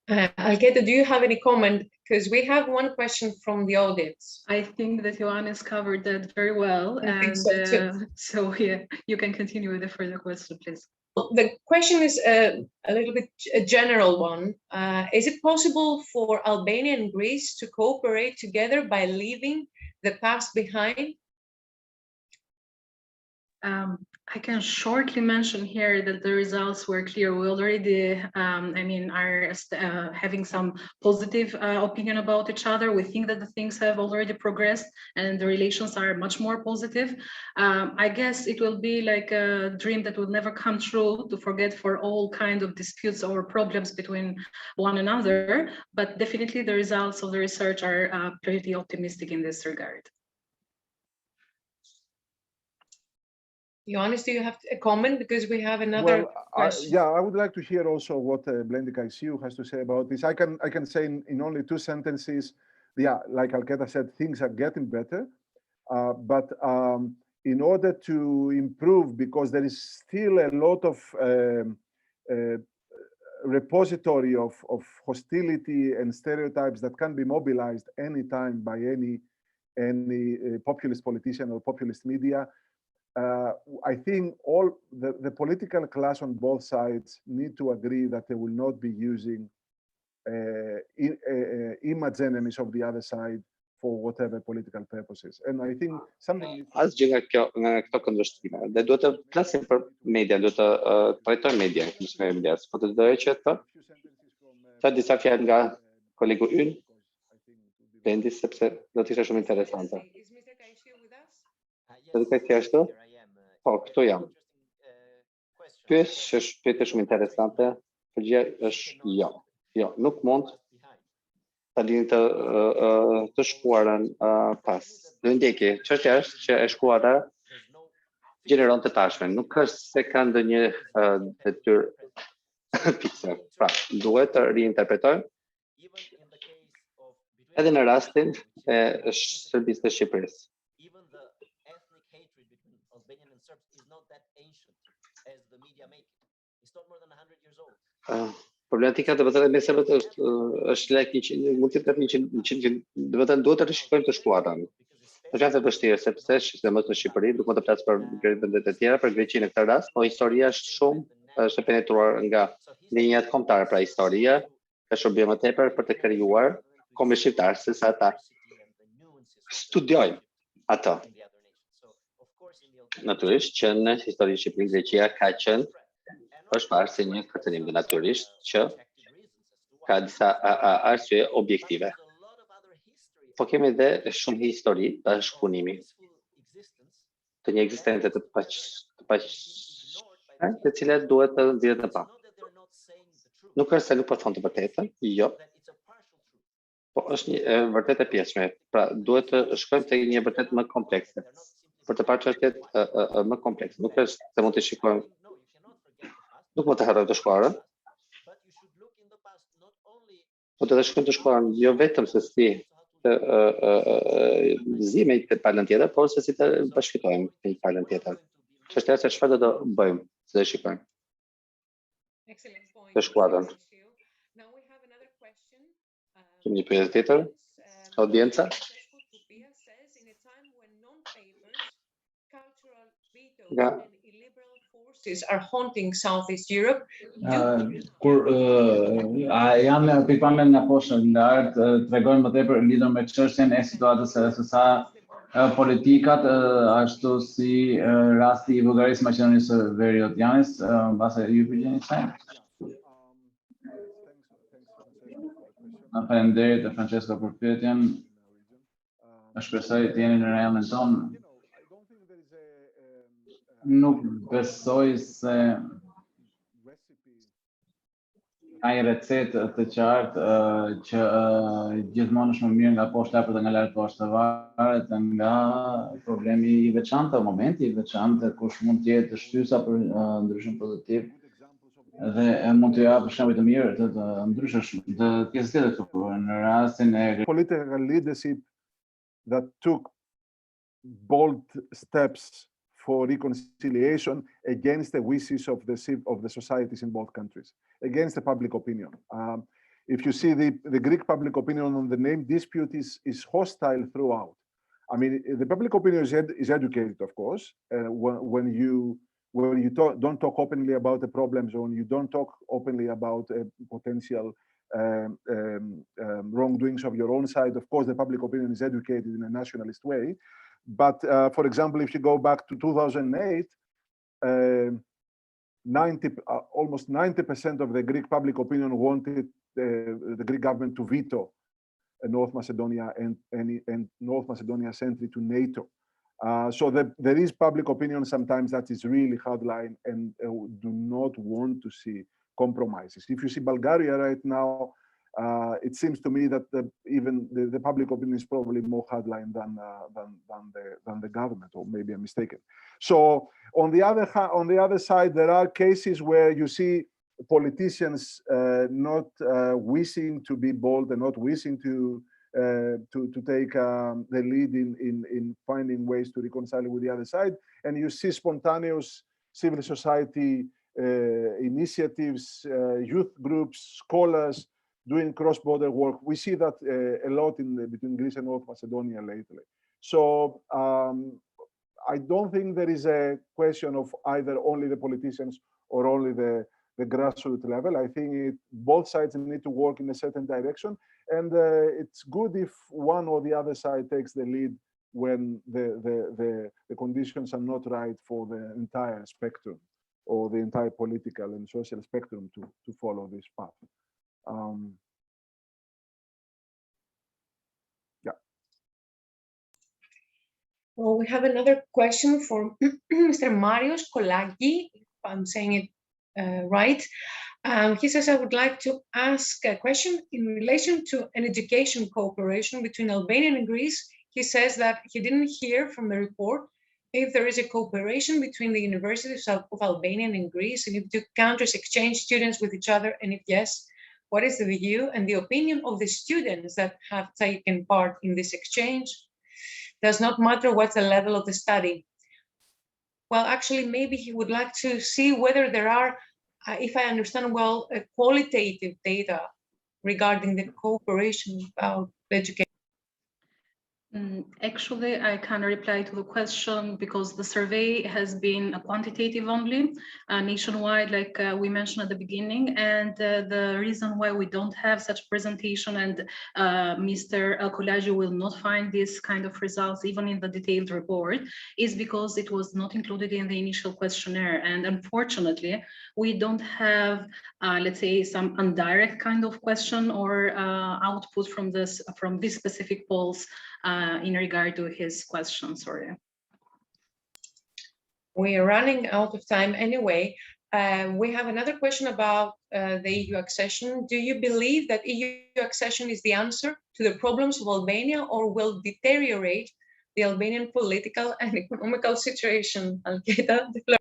Alketa, do you have any comment? Because we have one question from the audience. I think that Ioannis covered that very well. I think so too. So yeah, you can continue with the further question, please. The question is a little bit a general one. Is it possible for Albania and Greece to cooperate together by leaving the past behind? I can shortly mention here that the results were clear. We already, are having some positive opinion about each other. We think that the things have already progressed and the relations are much more positive. I guess it will be like a dream that will never come true, to forget for all kinds of disputes or problems between one another. But definitely the results of the research are pretty optimistic in this regard. Ioannis, do you have a comment? Because we have another question. Yeah, I would like to hear also what Blendi Kaisiou has to say about this. I can say in only 2 sentences, yeah, like Alketa said, things are getting better. But in order to improve, because there is still a lot of repository of hostility and stereotypes that can be mobilized anytime by any populist politician or populist media. I think all the political class on both sides need to agree that they will not be using image enemies of the other side for whatever political purposes. And I think something asgjë nga këto këndvështrime. Dhe duhet të flasim për media, duhet të trajtojmë media, në medias. Po të doja që të disa fjalë nga kolegu ynë, Bendi, sepse do të ishte shumë interesante. Do të kështë ashtu? Po, këtu jam. Pyetje është shumë interesante. Përgjigja është jo. Jo, nuk mund ta lini të shkuarën pas. Do ndjeki, çështja është që e shkuara gjeneron të tashmen. Nuk është se ka ndonjë detyrë fikse. Pra, duhet të riinterpretojmë edhe në rastin e Serbisë dhe Shqipërisë. Problematika të vëtën e me serbët është lek 100, mund të jetë 100, dhe vëtën duhet të rishikojmë të shkuarën. Është janë të vështirë, sepse shqipë në Shqipëri, nuk mund të plasë për vendet e tjera, për Greqinë në këtë rast, po historia është penetruar nga linjat kombëtare, pra historia ka shërbyer më tepër për të krijuar kombë shqiptar, se sa ta studiojmë ato. Natyrisht që në historinë e Shqipërisë Greqia ka qenë është parë si një kërcënim, dhe natyrisht që ka disa arsye objektive. Po kemi dhe shumë histori të shpunimi të një ekzistente të të cilat duhet të nxjerret në pa. Nuk është se nuk po thon të vërtetën, jo. Po është një vërtet e pjesshme. Pra duhet të shkojmë te një vërtet më komplekse. Për të parë çështjet më komplekse. Nuk është se mund të shikojmë. Nuk mund të harrojmë të shkuarën. Po të shkojmë të shkuarën jo vetëm se si të zime të palën tjetër, por se si të bashkëtojmë të palën tjetër. Çështja është se çfarë do të bëjmë, se të shikojmë. Të shkuarën. Kemi një pyetje tjetër? Audienca? Nga are haunting Southeast Europe. Kur janë pikpamje nga poshtë në lart, tregojnë më tepër lidhur me çështjen e situatës së sa politikat, ashtu si rasti i Bullgarisë, Maqedonisë së Veriut, mbase ju përgjigjeni kësaj? Faleminderit Francesco për pyetjen. Shpresoj të jeni në rajonin tonë. Nuk besoj se ka një recetë të qartë që gjithmonë është më mirë nga poshtë apo nga lart poshtë, varet nga problemi i veçantë, momenti i veçantë, kush mund të jetë shtysa për ndryshim pozitiv dhe mund të japë shembuj të mirë të ndryshësh të pjesës tjetër këtu në rastin e political leadership that took bold steps for reconciliation against the wishes of the societies in both countries, against the public opinion. If you see the Greek public opinion on the name dispute is hostile throughout. I mean, the public opinion is educated, of course, when you don't talk openly about the problems, or when you don't talk openly about potential wrongdoings of your own side. Of course, the public opinion is educated in a nationalist way. But for example, if you go back to 2008, almost 90% of the Greek public opinion wanted the Greek government to veto North Macedonia and North Macedonia's entry to NATO. So there is public opinion sometimes that is really hardline and do not want to see compromises. If you see Bulgaria right now, it seems to me that even the public opinion is probably more hardline than the government, or maybe I'm mistaken. So on the other side, there are cases where you see politicians not wishing to be bold and not wishing to take the lead in finding ways to reconcile with the other side, and you see spontaneous civil society initiatives, youth groups, scholars doing cross-border work. We see that a lot between Greece and North Macedonia lately. So I don't think there is a question of either only the politicians or only the the grassroots level. I think both sides need to work in a certain direction, and it's good if one or the other side takes the lead when the conditions are not right for the entire spectrum or the entire political and social spectrum to follow this path. Yeah. Well, we have another question from Mr. Marios Kolagi, if I'm saying it right. He says, I would like to ask a question in relation to an education cooperation between Albania and Greece. He says that he didn't hear from the report if there is a cooperation between the universities of Albania and Greece, and if two countries exchange students with each other, and if yes, what is the view and the opinion of the students that have taken part in this exchange? Does not matter what's the level of the study. Well, actually, maybe he would like to see whether there are, if I understand well, qualitative data regarding the cooperation about education. Actually, I can reply to the question because the survey has been quantitative only, nationwide, like we mentioned at the beginning. And the reason why we don't have such presentation, and Mr. Kolagi will not find this kind of results even in the detailed report, is because it was not included in the initial questionnaire. And unfortunately, we don't have, let's say, some indirect kind of question or output from this specific polls in regard to his question. Sorry. We are running out of time anyway. We have another question about the EU accession. Do you believe that EU accession is the answer to the problems of Albania, or will deteriorate the Albanian political and economical situation? Alketa, the floor.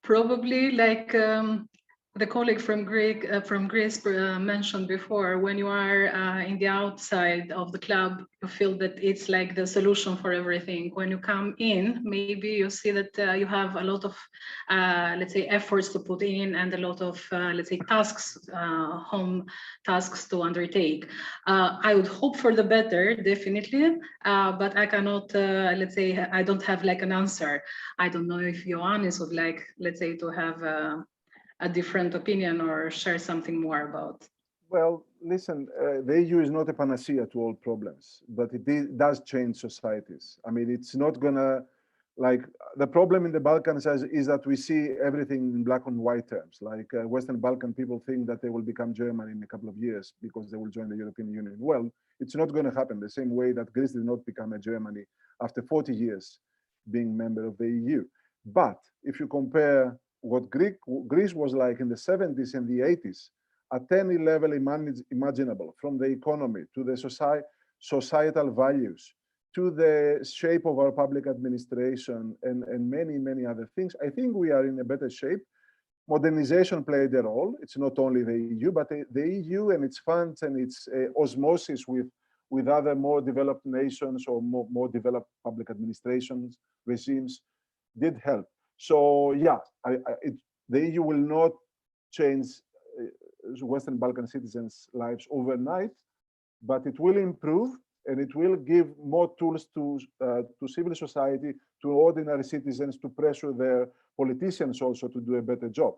Probably, like the colleague from Greece mentioned before, when you are in the outside of the club, you feel that it's like the solution for everything. When you come in, maybe you see that you have a lot of, let's say, efforts to put in and a lot of, let's say, tasks, home tasks to undertake. I would hope for the better, definitely, but I cannot, let's say, I don't have like an answer. I don't know if Ioannis would like, let's say, to have a different opinion or share something more about. Well, listen, the EU is not a panacea to all problems, but it does change societies. I mean, it's not gonna, like, the problem in the Balkans is that we see everything in black and white terms. Like Western Balkan people think that they will become German in a couple of years because they will join the European Union. Well, it's not gonna happen the same way that Greece did not become a Germany after 40 years being member of the EU. But if you compare what Greece was like in the 70s and the 80s, at any level imaginable, from the economy to the societal values, to the shape of our public administration and many, many other things, I think we are in a better shape. Modernization played a role. It's not only the EU, but the EU and its funds and its osmosis with other more developed nations or more developed public administrations, regimes, did help. So yeah, the EU will not change Western Balkan citizens' lives overnight, but it will improve and it will give more tools to civil society, to ordinary citizens, to pressure their politicians also to do a better job.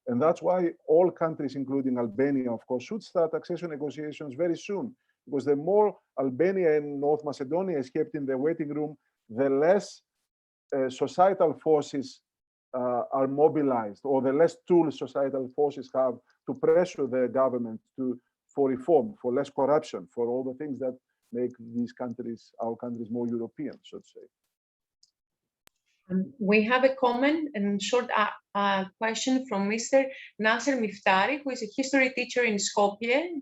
And that's why all countries, including Albania, of course, should start accession negotiations very soon, because the more Albania and North Macedonia is kept in the waiting room, the less societal forces are mobilized, or the less tools societal forces have to pressure their government for reform, for less corruption, for all the things that make these countries, our countries, more European, so to say. We have a comment and short question from Mr. Nasser Miftari, who is a history teacher in Skopje,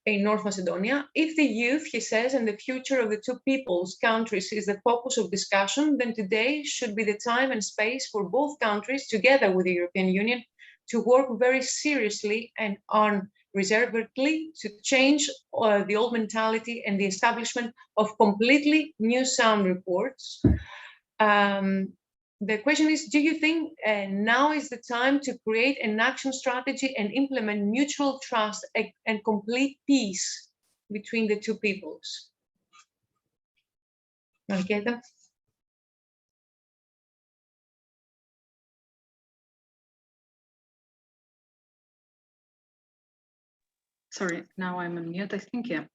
in North Macedonia. If the youth, he says, and the future of the two peoples, countries is the focus of discussion, then today should be the time and space for both countries, together with the European Union, to work very seriously and unreservedly to change the old mentality and the establishment of completely new sound reports. The question is, do you think now is the time to create an action strategy and implement mutual trust and complete peace between the two peoples? Alketa? Sorry, now I'm on mute, I think, yeah.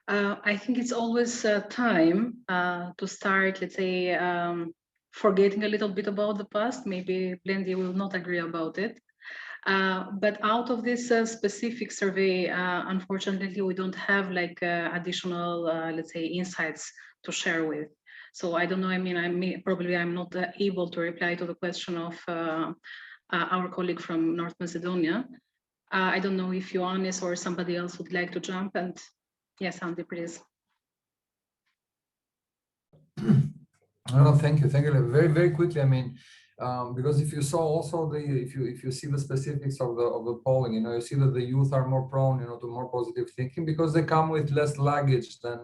I think it's always time to start, let's say, forgetting a little bit about the past. Maybe Blendy will not agree about it. But out of this specific survey, unfortunately, we don't have like additional, let's say, insights to share with. So I don't know, I mean, I'm not able to reply to the question of our colleague from North Macedonia. I don't know if Ioannis or somebody else would like to jump, and yes, Andy, please. No, thank you. Very, very quickly. I mean, because if you saw also if you see the specifics of the polling, you know, you see that the youth are more prone, you know, to more positive thinking because they come with less luggage than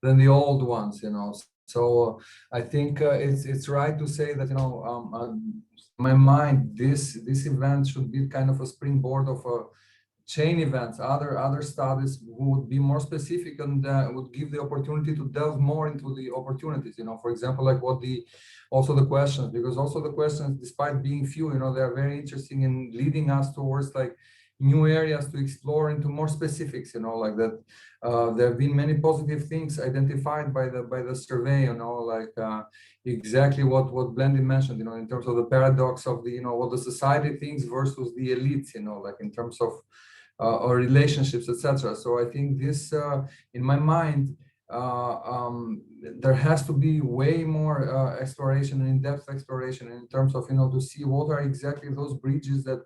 the old ones, you know. So I think it's right to say that, you know, in my mind, this event should be kind of a springboard of a chain events, other studies would be more specific and would give the opportunity to delve more into the opportunities, you know, for example, like what also the questions, because also the questions, despite being few, you know, they're very interesting in leading us towards like new areas to explore into more specifics, you know, like that. There have been many positive things identified by the survey, you know, like exactly what Blendy mentioned, you know, in terms of the paradox of the, you know, what the society thinks versus the elites, you know, like in terms of or relationships, etc. So I think this, in my mind, there has to be way more exploration and in-depth exploration in terms of, you know, to see what are exactly those bridges that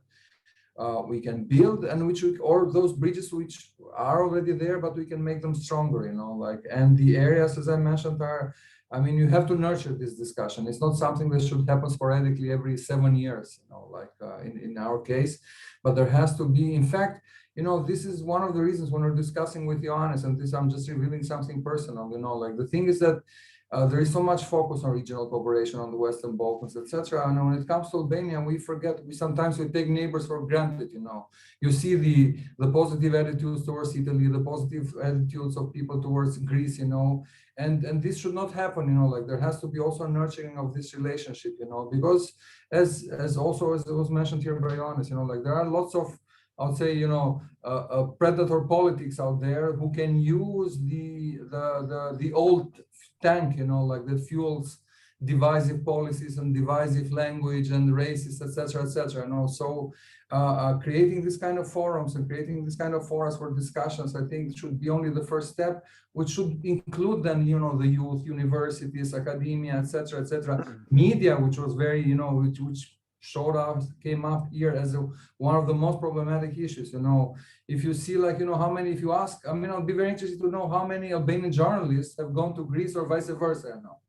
we can build and or those bridges which are already there, but we can make them stronger, you know, like, and the areas, as I mentioned, are, I mean, you have to nurture this discussion. It's not something that should happen sporadically every 7 years, you know, like in our case, but there has to be, in fact, you know, this is one of the reasons when we're discussing with Ioannis, and this, I'm just revealing something personal, you know, like the thing is that there is so much focus on regional cooperation on the Western Balkans, etc. And when it comes to Albania, we forget, we take neighbors for granted, you know. You see the positive attitudes towards Italy, the positive attitudes of people towards Greece, you know, and this should not happen, you know, like there has to be also a nurturing of this relationship, you know, because as it was mentioned here by Ioannis, you know, like there are lots of, I would say, you know, predator politics out there who can use the old tank, you know, like that fuels divisive policies and divisive language and racist, etc., you know. So creating this kind of forums and creating this kind of forums for discussions, I think should be only the first step, which should include then, you know, the youth, universities, academia, etc., media, which was very, you know, which came up here as one of the most problematic issues, you know. If you see, like, you know, how many, if you ask, I mean, I'll be very interested to know how many Albanian journalists have gone to Greece or vice versa, you know,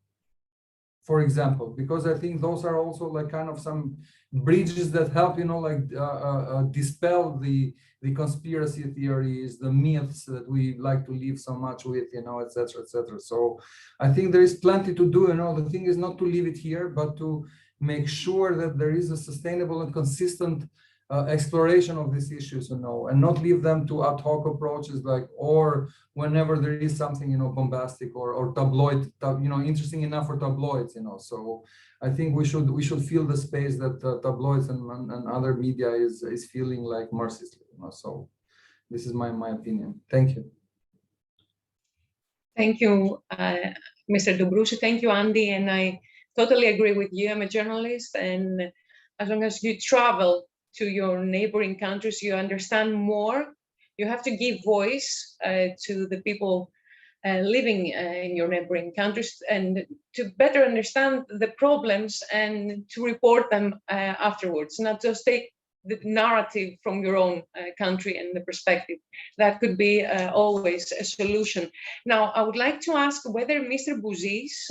for example, because I think those are also like kind of some bridges that help, you know, like dispel the conspiracy theories, the myths that we like to live so much with, you know, etc. So I think there is plenty to do, you know. The thing is not to leave it here, but to make sure that there is a sustainable and consistent exploration of these issues, you know, and not leave them to ad hoc approaches, like, or whenever there is something, you know, bombastic or tabloid, you know, interesting enough for tabloids, you know. So I think we should fill the space that tabloids and other media is feeling like mercilessly, you know. So this is my opinion. Thank you. Thank you, Mr. Dobrousi. Thank you, Andy. And I totally agree with you. I'm a journalist, and as long as you travel to your neighboring countries, you understand more. You have to give voice to the people living in your neighboring countries, and to better understand the problems and to report them afterwards, not just take the narrative from your own country and the perspective. That could be always a solution. Now, I would like to ask whether Mr. Bouzis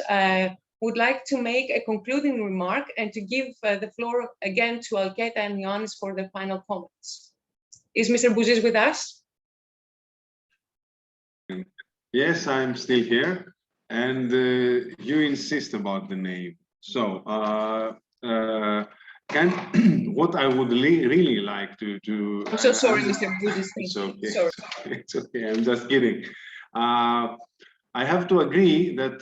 would like to make a concluding remark and to give the floor again to Alketa and Ioannis for the final comments. Is Mr. Bouzis with us? Yes, I'm still here, and you insist about the name. So, what I would really like to I'm so sorry, Mr. Bouzis. It's okay. Sorry. It's okay. I'm just kidding. I have to agree that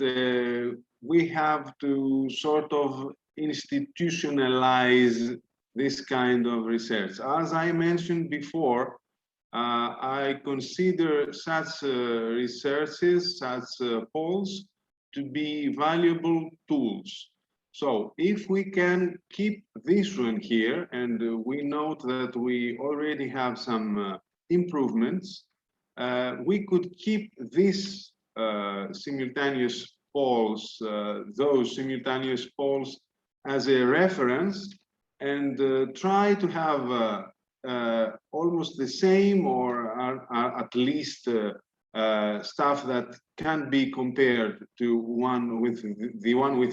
we have to sort of institutionalize this kind of research. As I mentioned before, I consider such researches, such polls, to be valuable tools. So if we can keep this one here, and we note that we already have some improvements, we could keep this simultaneous polls, those simultaneous polls as a reference, and try to have almost the same, or at least stuff that can be compared to one with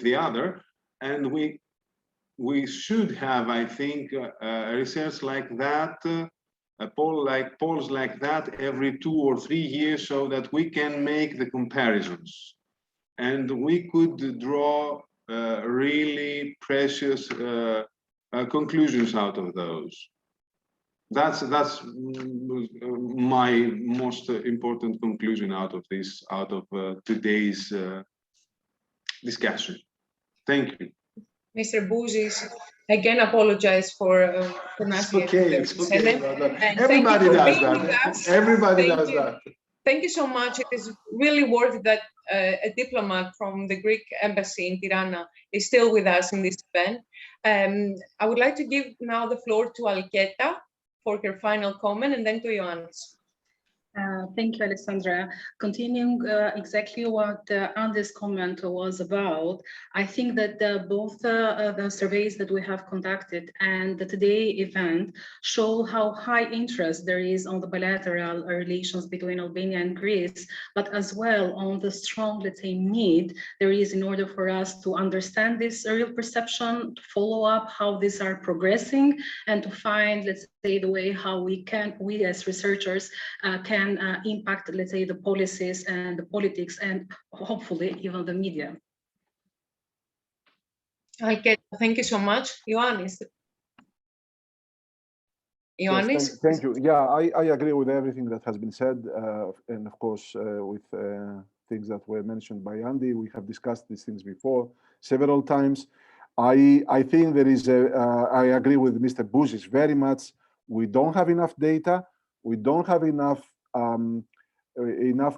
the other. And we should have, I think, research like that, polls like that every 2 or 3 years, so that we can make the comparisons, and we could draw really precious conclusions out of those. That's my most important conclusion out of this, out of today's discussion. Thank you. Mr. Bouzis, again, apologize for pronunciation. It's okay. Everybody does that. Everybody does that. Thank you so much. It is really worth it that a diplomat from the Greek embassy in Tirana is still with us in this event. I would like to give now the floor to Alketa for her final comment, and then to Ioannis. Thank you, Alexandra. Continuing exactly what Andy's comment was about, I think that both the surveys that we have conducted and the today event show how high interest there is on the bilateral relations between Albania and Greece, but as well on the strong, let's say, need there is in order for us to understand this real perception, to follow up how these are progressing, and to find, let's say, the way how we as researchers can impact, let's say, the policies and the politics, and hopefully even the media. Okay, thank you so much. Ioannis. Yes, thank you. Yeah, I agree with everything that has been said, and of course with things that were mentioned by Andy. We have discussed these things before several times. I think there is I agree with Mr. Bouzis very much. We don't have enough data. We don't have enough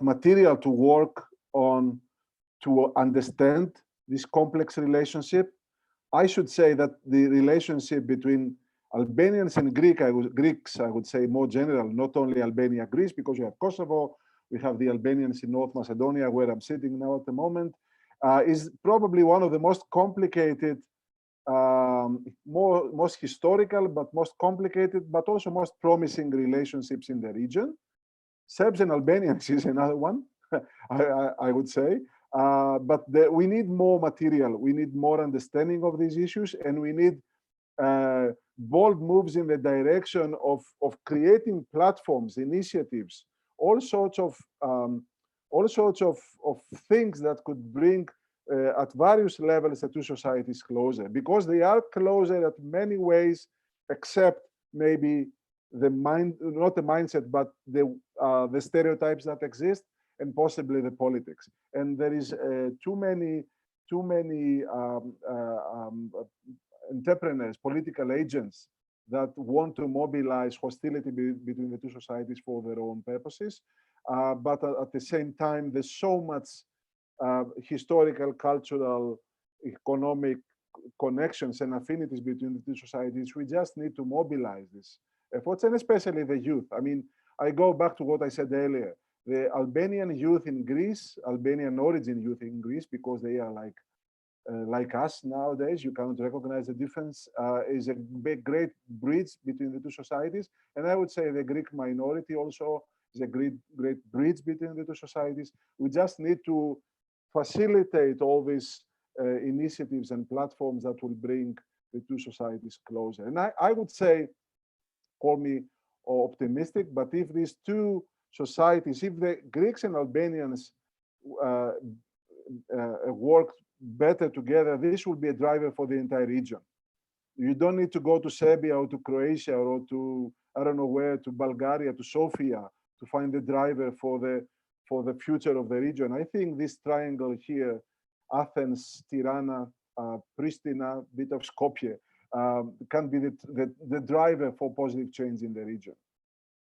material to work on to understand this complex relationship. I should say that the relationship between Albanians and Greeks, I would say more general, not only Albania, Greece, because we have Kosovo, we have the Albanians in North Macedonia, where I'm sitting now at the moment, is probably one of the most complicated, most historical, but most complicated, but also most promising relationships in the region. Serbs and Albanians is another one, I would say. But we need more material. We need more understanding of these issues, and we need bold moves in the direction of creating platforms, initiatives, all sorts of things that could bring at various levels the two societies closer, because they are closer at many ways, except maybe not the mindset, but the stereotypes that exist, and possibly the politics. And there is too many entrepreneurs, political agents that want to mobilize hostility between the two societies for their own purposes. But at the same time, there's so much historical, cultural, economic connections and affinities between the two societies. We just need to mobilize these efforts, and especially the youth. I mean, I go back to what I said earlier. The Albanian youth in Greece, Albanian origin youth in Greece, because they are like us nowadays, you cannot recognize the difference, is a great bridge between the two societies. And I would say the Greek minority also is a great bridge between the two societies. We just need to facilitate all these initiatives and platforms that will bring the two societies closer. And I would say, call me optimistic, but if these two societies, if the Greeks and Albanians work better together, this will be a driver for the entire region. You don't need to go to Serbia or to Croatia or to, I don't know where, to Bulgaria, to Sofia to find the driver for the future of the region. I think this triangle here, Athens, Tirana, Pristina, bit of Skopje, can be the driver for positive change in the region.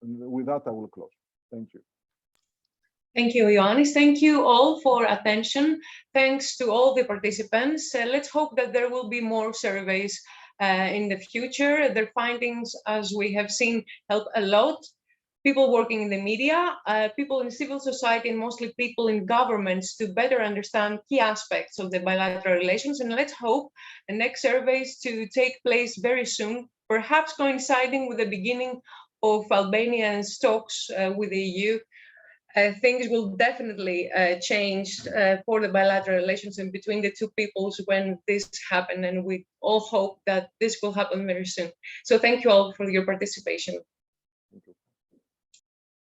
And with that, I will close. Thank you. Thank you, Ioannis. Thank you all for attention. Thanks to all the participants. Let's hope that there will be more surveys in the future. Their findings, as we have seen, help a lot. People working in the media, people in civil society, and mostly people in governments to better understand key aspects of the bilateral relations. And let's hope the next surveys to take place very soon, perhaps coinciding with the beginning of Albania's talks with the EU. Things will definitely change for the bilateral relations in between the two peoples when this happens, and we all hope that this will happen very soon. So thank you all for your participation.